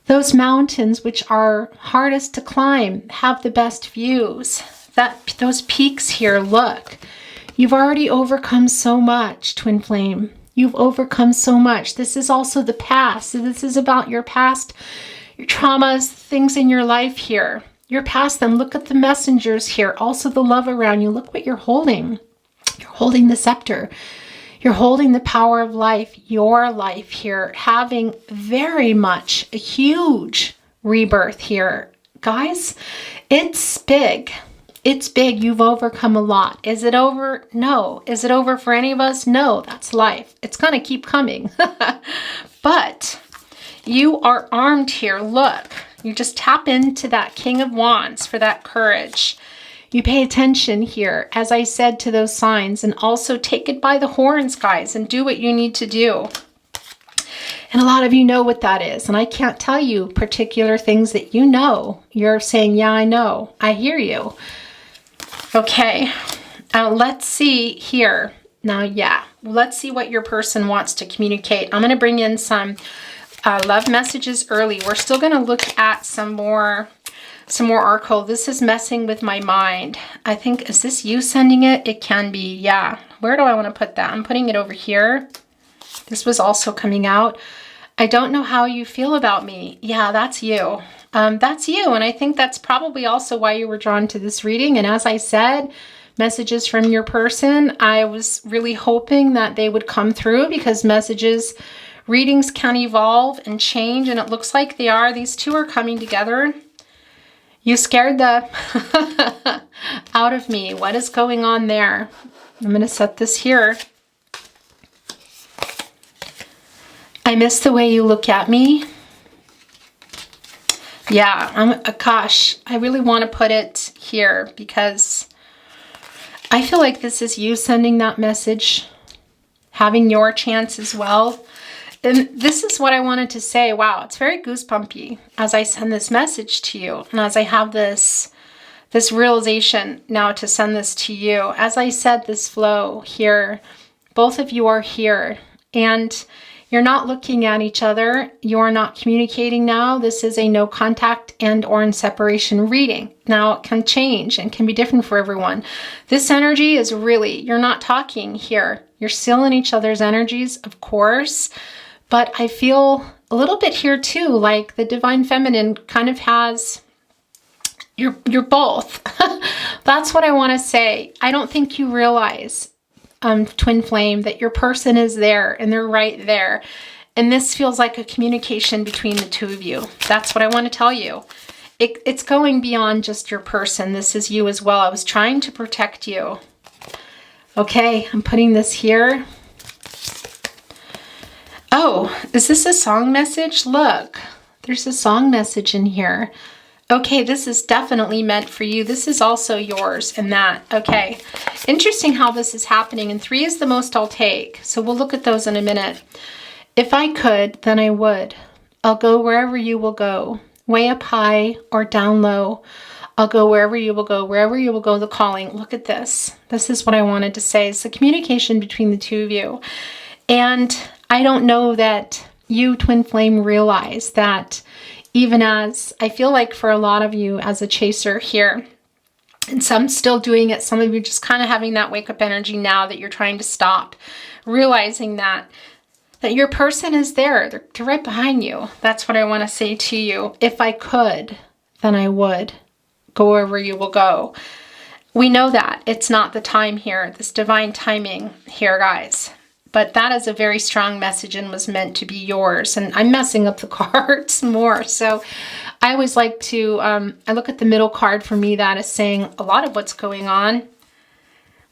[SPEAKER 1] those mountains which are hardest to climb have the best views. Those peaks here, look. You've already overcome so much, Twin Flame. You've overcome so much. This is also the past. So this is about your past, your traumas, things in your life here. You're past them. Look at the messengers here. Also the love around you. Look what you're holding. You're holding the scepter. You're holding the power of life, your life here, having very much a huge rebirth here. Guys, it's big. It's big. You've overcome a lot. Is it over? No. Is it over for any of us? No, that's life. It's going to keep coming. But you are armed here. Look, you just tap into that King of Wands for that courage. You pay attention here, as I said, to those signs, and also take it by the horns, guys, and do what you need to do. And a lot of you know what that is, and I can't tell you particular things that you know. You're saying, yeah, I know. I hear you. Okay, let's see here. Now, yeah, let's see what your person wants to communicate. I'm going to bring in some love messages early. We're still going to look at some more oracle. This is messing with my mind. I think, is this you sending it? It can be, yeah. Where do I want to put that? I'm putting it over here. This was also coming out. I don't know how you feel about me. Yeah, that's you. That's you. And I think that's probably also why you were drawn to this reading. And as I said, messages from your person, I was really hoping that they would come through, because readings can evolve and change. And it looks like they are. These two are coming together. You scared the out of me. What is going on there? I'm going to set this here. I miss the way you look at me. Yeah, gosh, I really want to put it here because I feel like this is you sending that message, having your chance as well. And this is what I wanted to say. Wow, it's very goosebumpy as I send this message to you. And as I have this realization now to send this to you. As I said, this flow here, both of you are here. And you're not looking at each other. You're not communicating now. This is a no contact and or in separation reading. Now, it can change and can be different for everyone. This energy is really, you're not talking here. You're still in each other's energies, of course. But I feel a little bit here too, like the Divine Feminine kind of has, you're both. That's what I want to say. I don't think you realize, Twin Flame, that your person is there and they're right there. And this feels like a communication between the two of you. That's what I want to tell you. It's going beyond just your person. This is you as well. I was trying to protect you. Okay, I'm putting this here. Oh, is this a song message? Look, there's a song message in here. Okay, this is definitely meant for you. This is also yours and that. Okay, interesting how this is happening. And 3 is the most I'll take. So we'll look at those in a minute. If I could, then I would. I'll go wherever you will go, way up high or down low. I'll go wherever you will go, wherever you will go, the calling. Look at this. This is what I wanted to say. It's the communication between the two of you. And I don't know that you, Twin Flame, realize that even as I feel like for a lot of you as a chaser here, and some still doing it, some of you just kind of having that wake up energy now that you're trying to stop, realizing that your person is there. They're right behind you. That's what I want to say to you. If I could, then I would. Go wherever you will go. We know that it's not the time here, this divine timing here, guys. But that is a very strong message and was meant to be yours. And I'm messing up the cards more. So I always like to, I look at the middle card for me, that is saying a lot of what's going on.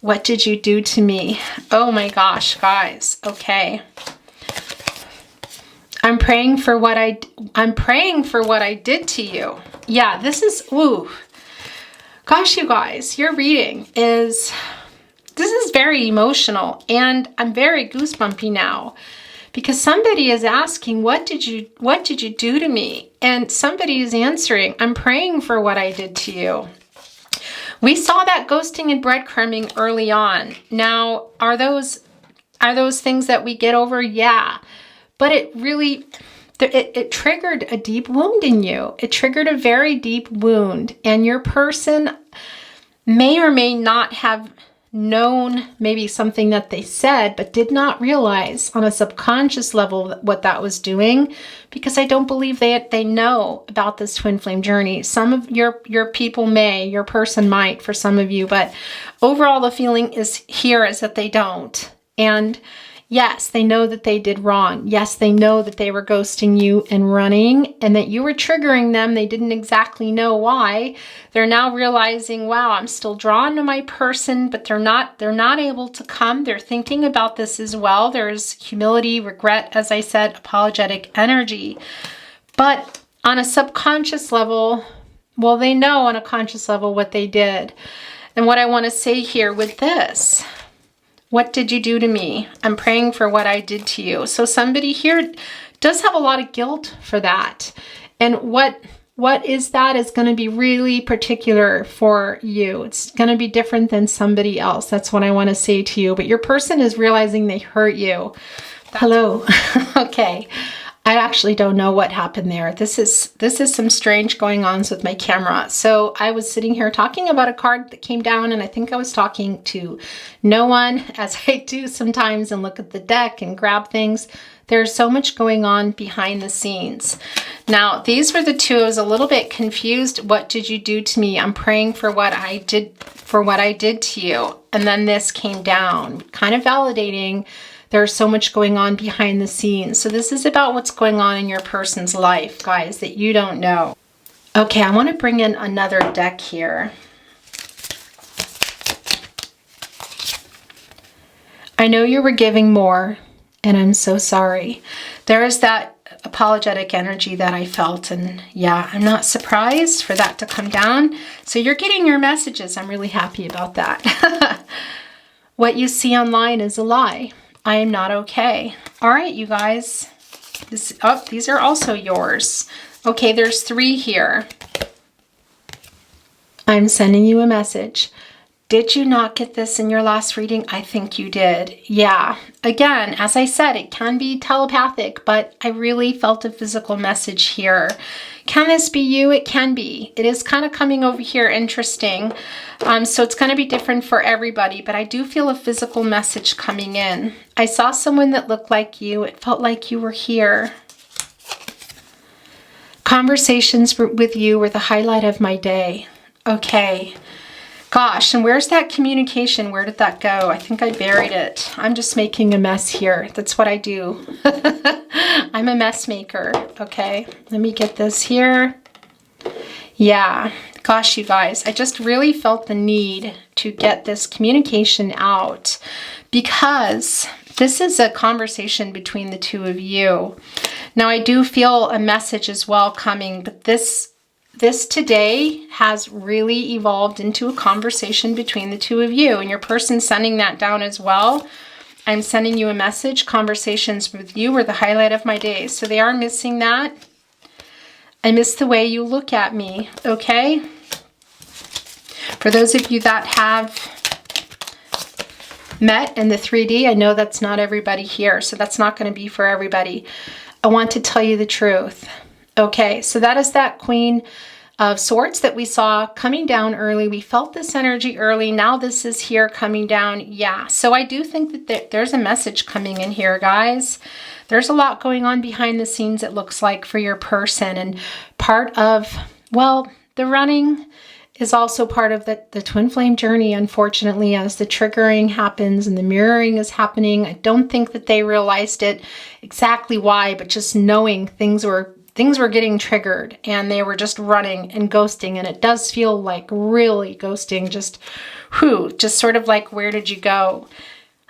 [SPEAKER 1] What did you do to me? Oh my gosh, guys. Okay. I'm praying for what I did to you. Yeah, this is, ooh. Gosh, you guys, your reading is, this is very emotional, and I'm very goosebumpy now because somebody is asking, what did you do to me? And somebody is answering, I'm praying for what I did to you. We saw that ghosting and breadcrumbing early on. Now, are those things that we get over? Yeah. But it really, it triggered a deep wound in you. It triggered a very deep wound. And your person may or may not have known maybe something that they said, but did not realize on a subconscious level what that was doing, because I don't believe they know about this twin flame journey. Some of your people may, your person might for some of you, but overall the feeling is that they don't. And yes, they know that they did wrong. Yes, they know that they were ghosting you and running and that you were triggering them. They didn't exactly know why. They're now realizing, wow, I'm still drawn to my person, but they're not able to come. They're thinking about this as well. There's humility, regret, as I said, apologetic energy. But on a subconscious level, well, they know on a conscious level what they did. And what I want to say here with this, what did you do to me? I'm praying for what I did to you. So somebody here does have a lot of guilt for that. And what is that is going to be really particular for you. It's going to be different than somebody else. That's what I want to say to you. But your person is realizing they hurt you. Hello. Okay. I actually don't know what happened there. This is some strange going on with my camera. So I was sitting here talking about a card that came down, and I think I was talking to no one, as I do sometimes, and look at the deck and grab things. There's so much going on behind the scenes. Now, these were the two. I was a little bit confused. What did you do to me? I'm praying for what I did to you. And then this came down, kind of validating there's so much going on behind the scenes. So this is about what's going on in your person's life, guys, that you don't know. Okay, I want to bring in another deck here. I know you were giving more, and I'm so sorry. There is that apologetic energy that I felt, and yeah, I'm not surprised for that to come down. So you're getting your messages. I'm really happy about that. What you see online is a lie. I am not okay. All right, you guys. These are also yours. Okay, there's 3 here. I'm sending you a message. Did you not get this in your last reading? I think you did. Yeah. Again, as I said, it can be telepathic, but I really felt a physical message here. Can this be you? It can be. It is kind of coming over here interesting. So it's going to be different for everybody, but I do feel a physical message coming in. I saw someone that looked like you. It felt like you were here. Conversations with you were the highlight of my day. Okay. Gosh, and where's that communication? Where did that go? I think I buried it. I'm just making a mess here. That's what I do. I'm a mess maker. Okay, let me get this here. Yeah, gosh, you guys, I just really felt the need to get this communication out because This is a conversation between the two of you. Now, I do feel a message as well coming, but this today has really evolved into a conversation between the two of you, and your person sending that down as well. I'm sending you a message. Conversations with you were the highlight of my day. So they are missing that. I miss the way you look at me, okay? For those of you that have met in the 3D, I know that's not everybody here, so that's not going to be for everybody. I want to tell you the truth. Okay, so that is that Queen of Swords that we saw coming down early. We felt this energy early. Now this is here coming down. Yeah, so I do think that there's a message coming in here, guys. There's a lot going on behind the scenes, it looks like, for your person. And part of, well, the running is also part of the twin flame journey, unfortunately, as the triggering happens and the mirroring is happening. I don't think that they realized it exactly why, but just knowing things were getting triggered and they were just running and ghosting. And it does feel like really ghosting, just sort of like, where did you go?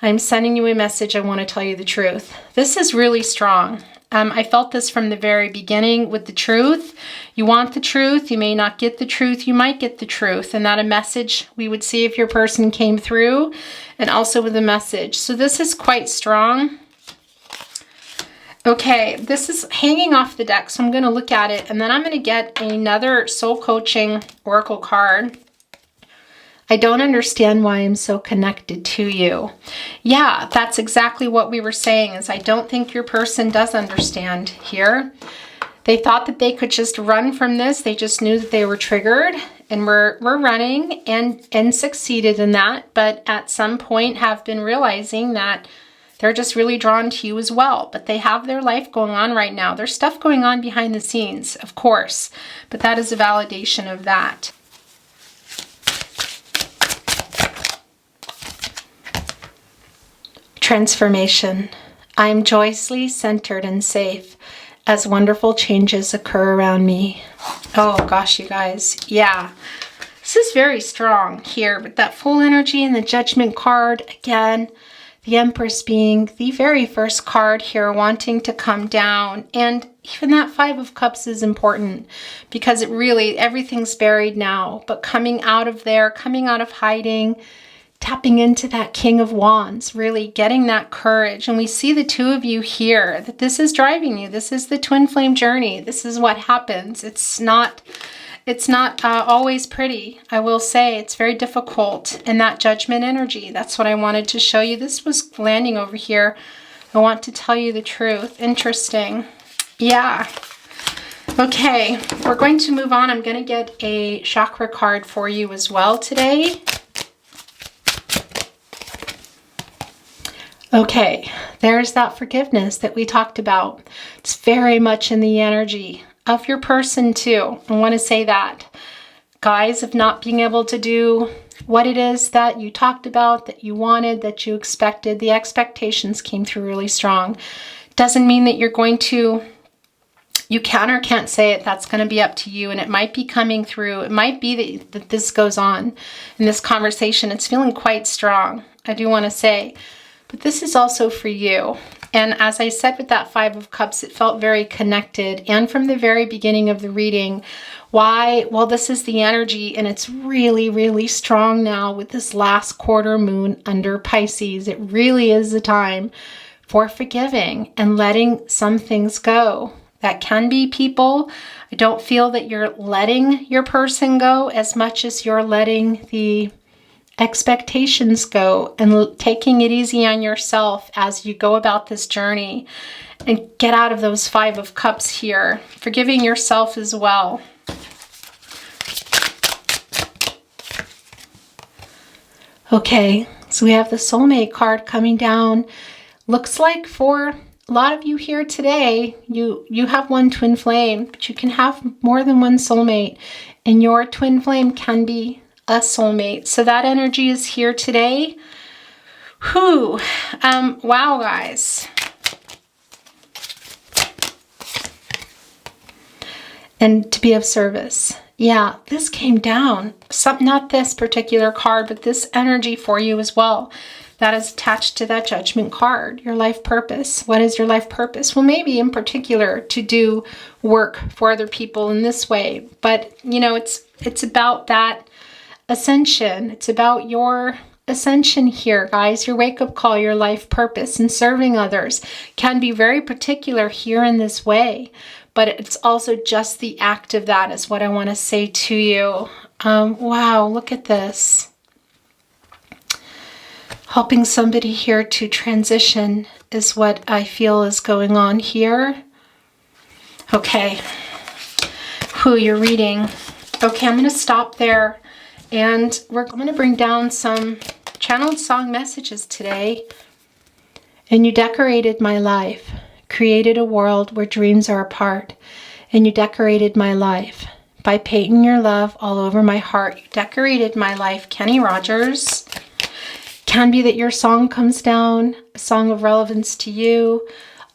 [SPEAKER 1] I'm sending you a message. I want to tell you the truth. This is really strong. I felt this from the very beginning with the truth. You want the truth. You may not get the truth. You might get the truth. And that a message we would see if your person came through, and also with a message. So this is quite strong. Okay, this is hanging off the deck, so I'm going to look at it, and then I'm going to get another soul coaching oracle card. I don't understand why I'm so connected to you. Yeah, that's exactly what we were saying, is I don't think your person does understand here. They thought that they could just run from this. They just knew that they were triggered and were running and succeeded in that, but at some point have been realizing that they're just really drawn to you as well. But they have their life going on right now. There's stuff going on behind the scenes, of course, but that is a validation of that. Transformation. I am joyously centered and safe as wonderful changes occur around me. Oh gosh, you guys. Yeah. This is very strong here, but that full energy and the Judgment card, again, the Empress being the very first card here, wanting to come down. And even that Five of Cups is important because it really, everything's buried now. But coming out of there, coming out of hiding, tapping into that King of Wands, really getting that courage. And we see the two of you here, that this is driving you. This is the twin flame journey. This is what happens. It's not always pretty. I will say it's very difficult in that Judgment energy. That's what I wanted to show you. This was landing over here. I want to tell you the truth. Interesting. Yeah. Okay, we're going to move on. I'm going to get a chakra card for you as well today. Okay, there's that forgiveness that we talked about. It's very much in the energy of your person too. I want to say that. Guys, of not being able to do what it is that you talked about, that you wanted, that you expected. The expectations came through really strong. Doesn't mean that you're going to, you can or can't say it. That's going to be up to you. And it might be coming through. It might be that this goes on in this conversation. It's feeling quite strong, I do want to say. But this is also for you. And as I said with that Five of Cups, it felt very connected. And from the very beginning of the reading, why? Well, this is the energy, and it's really, really strong now with this last quarter moon under Pisces. It really is the time for forgiving and letting some things go. That can be people. I don't feel that you're letting your person go as much as you're letting the expectations go and taking it easy on yourself as you go about this journey and get out of those Five of Cups here. Forgiving yourself as well. Okay, so we have the Soulmate card coming down. Looks like for a lot of you here today, you have one twin flame, but you can have more than one soulmate, and your twin flame can be a soulmate. So that energy is here today. Wow, guys. And to be of service. Yeah, this came down. Not this particular card, but this energy for you as well. that is attached to that Judgment card. Your life purpose. What is your life purpose? Well, maybe in particular to do work for other people in this way. But, you know, it's about that ascension. It's about your ascension here, guys. Your wake-up call, your life purpose, and serving others can be very particular here in this way. But it's also just the act of that is what I want to say to you. Wow, look at this. Helping somebody here to transition is what I feel is going on here. Okay. Who you're reading. Okay, I'm going to stop there. And we're going to bring down some channeled song messages today. And you decorated my life. Created a world where dreams are apart, and you decorated my life by painting your love all over my heart. You decorated my life. Kenny Rogers. Can be that your song comes down, a song of relevance to you.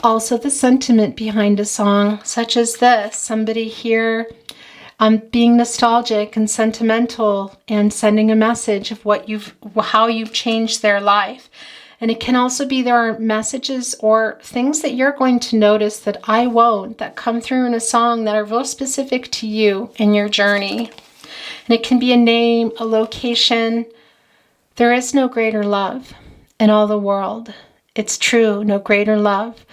[SPEAKER 1] Also the sentiment behind a song, such as this. Somebody here being nostalgic and sentimental and sending a message of how you've changed their life. And it can also be there are messages or things that you're going to notice that I won't, that come through in a song that are real specific to you in your journey. And it can be a name, a location. There is no greater love in all the world. It's true, no greater love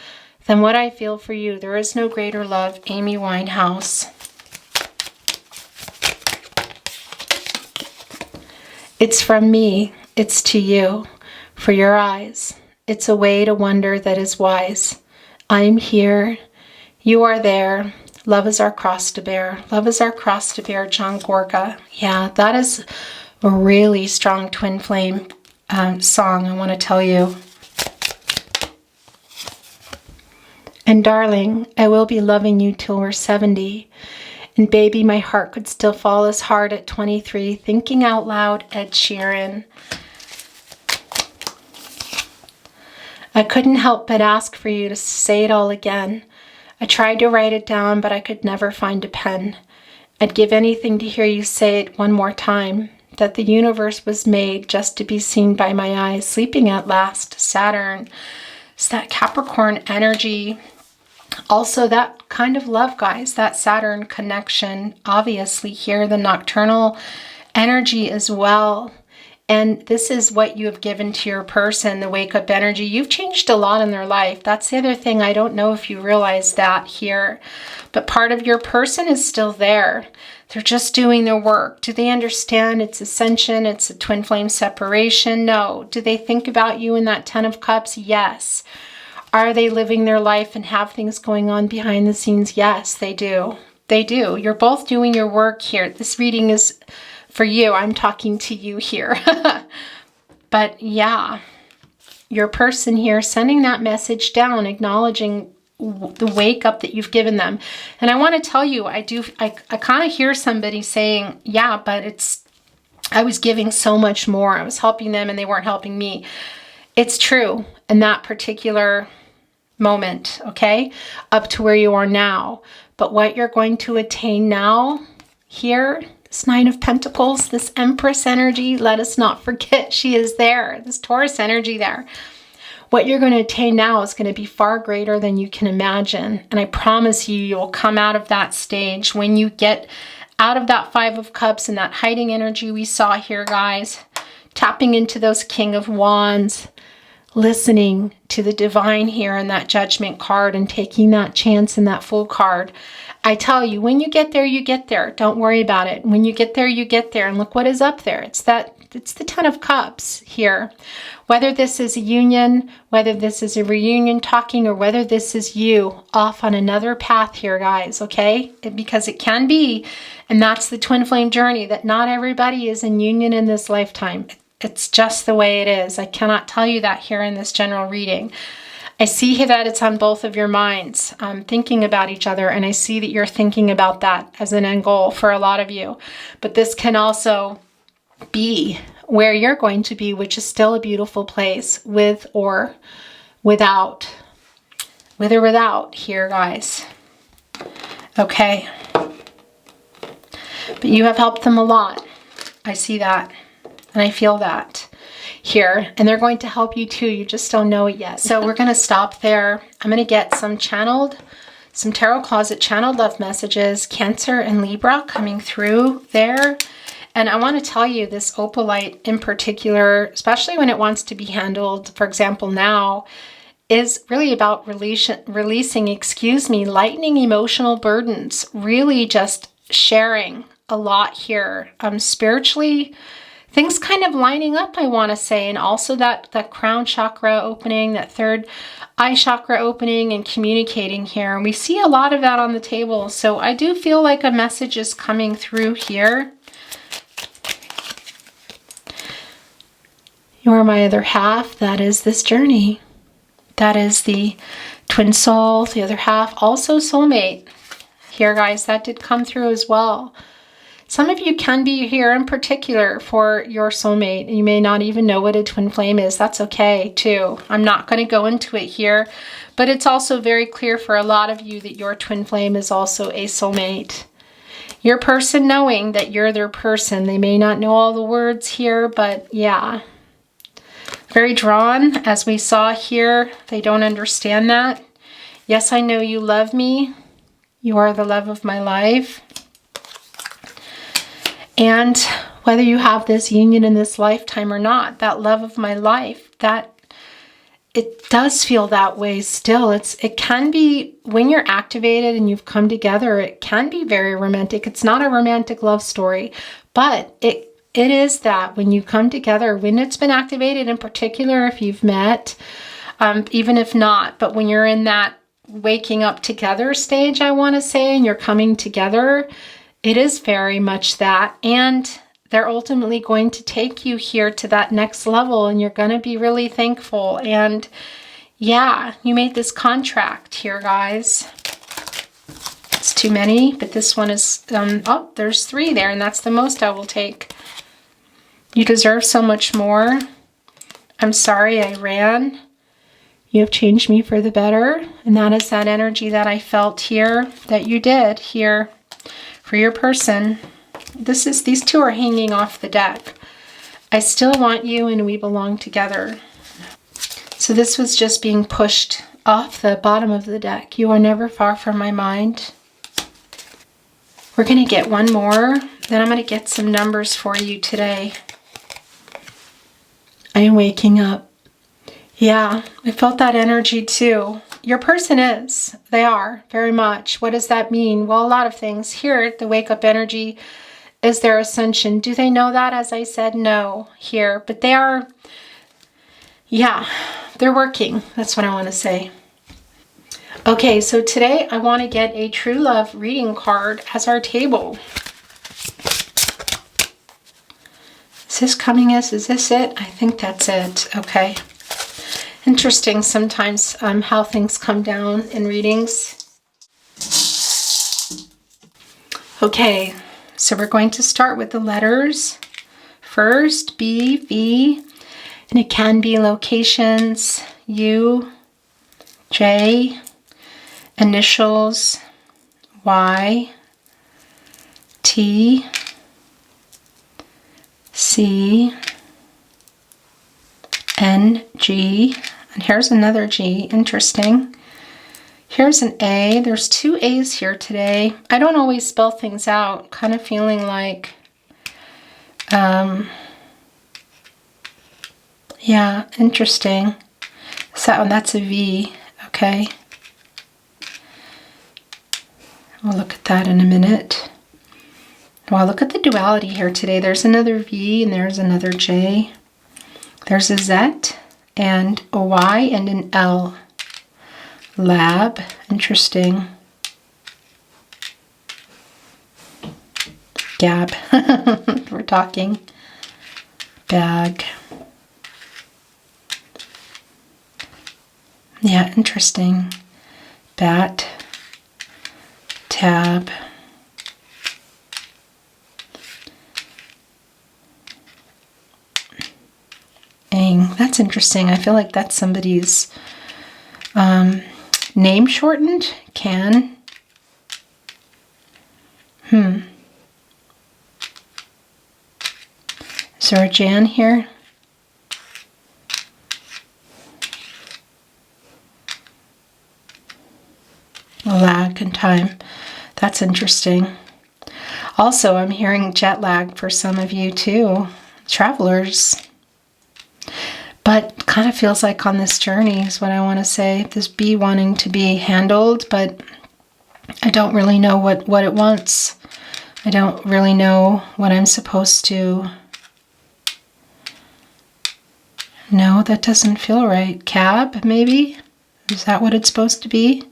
[SPEAKER 1] than what I feel for you. There is no greater love, Amy Winehouse. It's from me, it's to you. For your eyes, it's a way to wonder that is wise. I'm here, you are there. Love is our cross to bear. Love is our cross to bear, John Gorka. Yeah, that is a really strong twin flame song, I want to tell you. And darling, I will be loving you till we're 70. And baby, my heart could still fall as hard at 23. Thinking out loud, Ed Sheeran. I couldn't help but ask for you to say it all again. I tried to write it down, but I could never find a pen. I'd give anything to hear you say it one more time, that the universe was made just to be seen by my eyes. Sleeping at last, Saturn. It's that Capricorn energy. Also that kind of love, guys, that Saturn connection. Obviously here, the nocturnal energy as well. And this is what you have given to your person, the wake-up energy. You've changed a lot in their life. That's the other thing. I don't know if you realize that here. But part of your person is still there. They're just doing their work. Do they understand it's ascension? It's a twin flame separation? No. Do they think about you in that 10 of Cups? Yes. Are they living their life and have things going on behind the scenes? Yes, they do. They do. You're both doing your work here. This reading is for you. I'm talking to you here. But yeah, your person here sending that message down, acknowledging the wake up that you've given them. And I want to tell you, I kind of hear somebody saying, yeah, but I was giving so much more. I was helping them and they weren't helping me. It's true in that particular moment, okay? Up to where you are now. But what you're going to attain now here, this Nine of Pentacles, this Empress energy, let us not forget she is there. This Taurus energy there. What you're going to attain now is going to be far greater than you can imagine. And I promise you, you'll come out of that stage when you get out of that Five of Cups and that hiding energy we saw here, guys. Tapping into those King of Wands. Listening to the divine here in that Judgment card and taking that chance in that Fool card. I tell you, when you get there, you get there. Don't worry about it. When you get there, you get there. And look what is up there. It's the 10 of Cups here. Whether this is a union, whether this is a reunion talking, or whether this is you off on another path here, guys, okay? Because it can be, and that's the twin flame journey, that not everybody is in union in this lifetime. It's just the way it is. I cannot tell you that here in this general reading. I see that it's on both of your minds, thinking about each other, and I see that you're thinking about that as an end goal for a lot of you. But this can also be where you're going to be, which is still a beautiful place, with or without. With or without here, guys. Okay. But you have helped them a lot. I see that. And I feel that. here, and they're going to help you too. You just don't know it yet. So we're going to stop there. I'm going to get some tarot closet channeled love messages, Cancer and Libra coming through there. And I want to tell you, this opalite in particular, especially when it wants to be handled, for example, now, is really about releasing, lightening emotional burdens, really just sharing a lot here. Spiritually, things kind of lining up, I want to say, and also that crown chakra opening, that third eye chakra opening and communicating here. And we see a lot of that on the table. So I do feel like a message is coming through here. You are my other half. That is this journey. That is the twin soul, the other half, also soulmate. Here, guys, that did come through as well. Some of you can be here in particular for your soulmate. You may not even know what a twin flame is. That's okay, too. I'm not going to go into it here, but it's also very clear for a lot of you that your twin flame is also a soulmate. Your person knowing that you're their person. They may not know all the words here, but yeah. Very drawn, as we saw here. They don't understand that. Yes, I know you love me. You are the love of my life. And whether you have this union in this lifetime or not, that love of my life, that it does feel that way still. It can be, when you're activated and you've come together, it can be very romantic. It's not a romantic love story, but it is that when you come together, when it's been activated, in particular, if you've met, even if not, but when you're in that waking up together stage, I want to say, and you're coming together, it is very much that. And they're ultimately going to take you here to that next level, and you're going to be really thankful. And yeah, you made this contract here, guys. It's too many, but this one is, oh, there's 3 there, and that's the most I will take. You deserve so much more. I'm sorry I ran. You have changed me for the better. And that is that energy that I felt here, that you did here for your person. These 2 are hanging off the deck. I still want you, and we belong together. So this was just being pushed off the bottom of the deck. You are never far from my mind. We're going to get one more. Then I'm going to get some numbers for you today. I am waking up. Yeah, I felt that energy too. Your person is. They are, very much. What does that mean? Well, a lot of things. Here, the wake up energy is their ascension. Do they know that? As I said, no here. But they are, yeah, they're working. That's what I want to say. Okay, so today I want to get a true love reading card as our table. Is this coming as? Is this it? I think that's it. Okay. Interesting sometimes how things come down in readings. Okay, so we're going to start with the letters first. B, V, and it can be locations, U, J, initials, Y, T, C, N, G, and here's another G. Interesting. Here's an A. There's 2 A's here today. I don't always spell things out. Kind of feeling like, yeah, interesting. So that's a V. Okay. We'll look at that in a minute. Well, look at the duality here today. There's another V and there's another J. There's a Z and a Y and an L. Lab. Interesting. Gab. We're talking. Bag. Yeah, interesting. Bat. Tab. That's interesting. I feel like that's somebody's name shortened. Can. Is there a Jan here? time. That's interesting. Also, I'm hearing jet lag for some of you too, travelers. But kind of feels like on this journey is what I want to say. This bee wanting to be handled, but I don't really know what it wants. I don't really know what I'm supposed to. No, that doesn't feel right. Cab, maybe? Is that what it's supposed to be?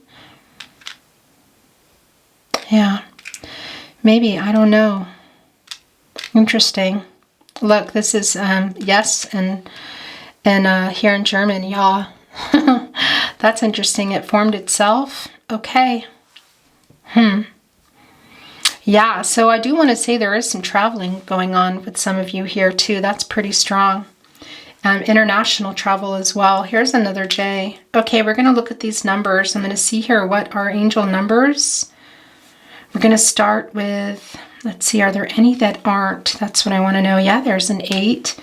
[SPEAKER 1] Yeah. Maybe, I don't know. Interesting. Look, this is yes, and here in German, ja. That's interesting. It formed itself. Okay. Yeah, so I do want to say there is some traveling going on with some of you here too. That's pretty strong. International travel as well. Here's another J. Okay, we're going to look at these numbers. I'm going to see here what are angel numbers. We're going to start with, let's see, are there any that aren't? That's what I want to know. Yeah, there's an 8.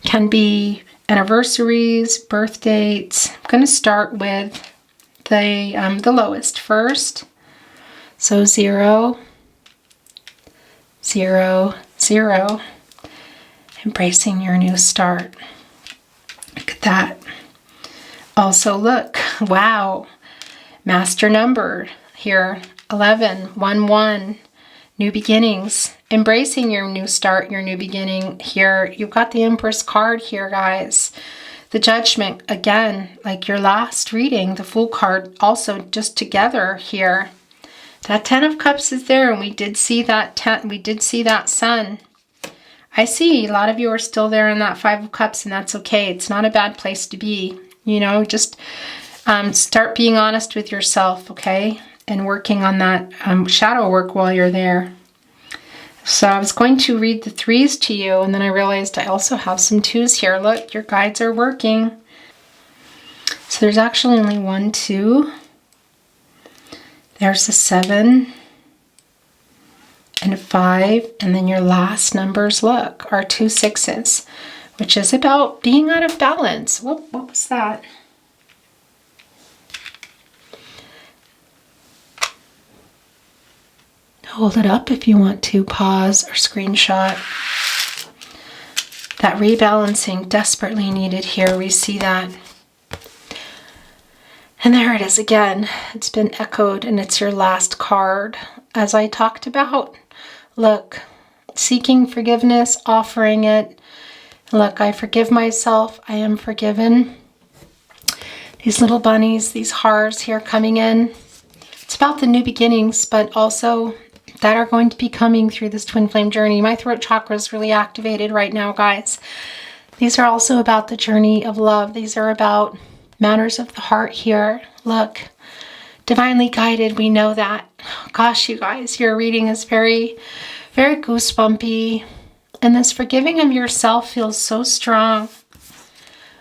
[SPEAKER 1] Can be anniversaries, birth dates. I'm going to start with the lowest first. So 0, 0, 0. Embracing your new start. Look at that. Also, look, wow. Master number here, 11, 1, 1. New beginnings. Embracing your new start, your new beginning here. You've got the Empress card here, guys. The Judgment, again, like your last reading, the Fool card also just together here. That 10 of Cups is there, and we did see that Sun. I see a lot of you are still there in that 5 of Cups, and that's okay. It's not a bad place to be. You know, just start being honest with yourself, okay? And working on that shadow work while you're there. So I was going to read the 3s to you, and then I realized I also have some 2s here. Look, your guides are working. So there's actually only 1, 2. There's a 7 and a 5, and then your last numbers, look, are 2 6s, which is about being out of balance. What was that? Hold it up if you want to, pause or screenshot. That rebalancing desperately needed here. We see that. And there it is again. It's been echoed, and it's your last card. As I talked about, look, seeking forgiveness, offering it. Look, I forgive myself. I am forgiven. These little bunnies, these hearts here coming in. It's about the new beginnings, but also that are going to be coming through this twin flame journey. My throat chakra is really activated right now, guys. These are also about the journey of love. These are about matters of the heart here. Look, divinely guided, we know that. Gosh, you guys, your reading is very, very goosebumpy. And this forgiving of yourself feels so strong.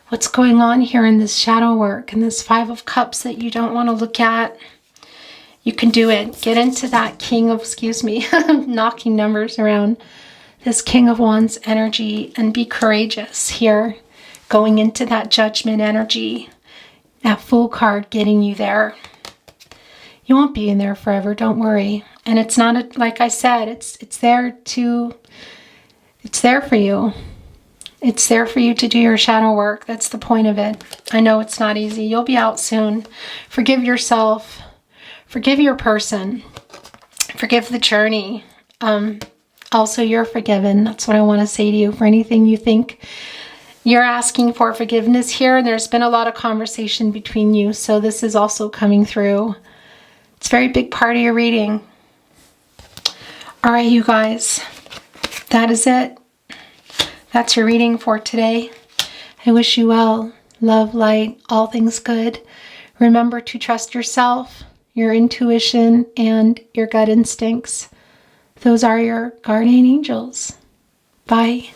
[SPEAKER 1] What's going on here in this shadow work and this 5 of Cups that you don't want to look at? You can do it. Get into that King of, knocking numbers around. This King of Wands energy, and be courageous here. Going into that Judgment energy. That Fool card getting you there. You won't be in there forever, don't worry. And it's not, like I said, it's there for you. It's there for you to do your shadow work. That's the point of it. I know it's not easy. You'll be out soon. Forgive yourself. Forgive your person. Forgive the journey. Also, you're forgiven. That's what I want to say to you. For anything you think you're asking for forgiveness here, and there's been a lot of conversation between you, so this is also coming through. It's a very big part of your reading. All right, you guys, that is it. That's your reading for today. I wish you well, love, light, all things good. Remember to trust yourself, your intuition, and your gut instincts. Those are your guardian angels. Bye.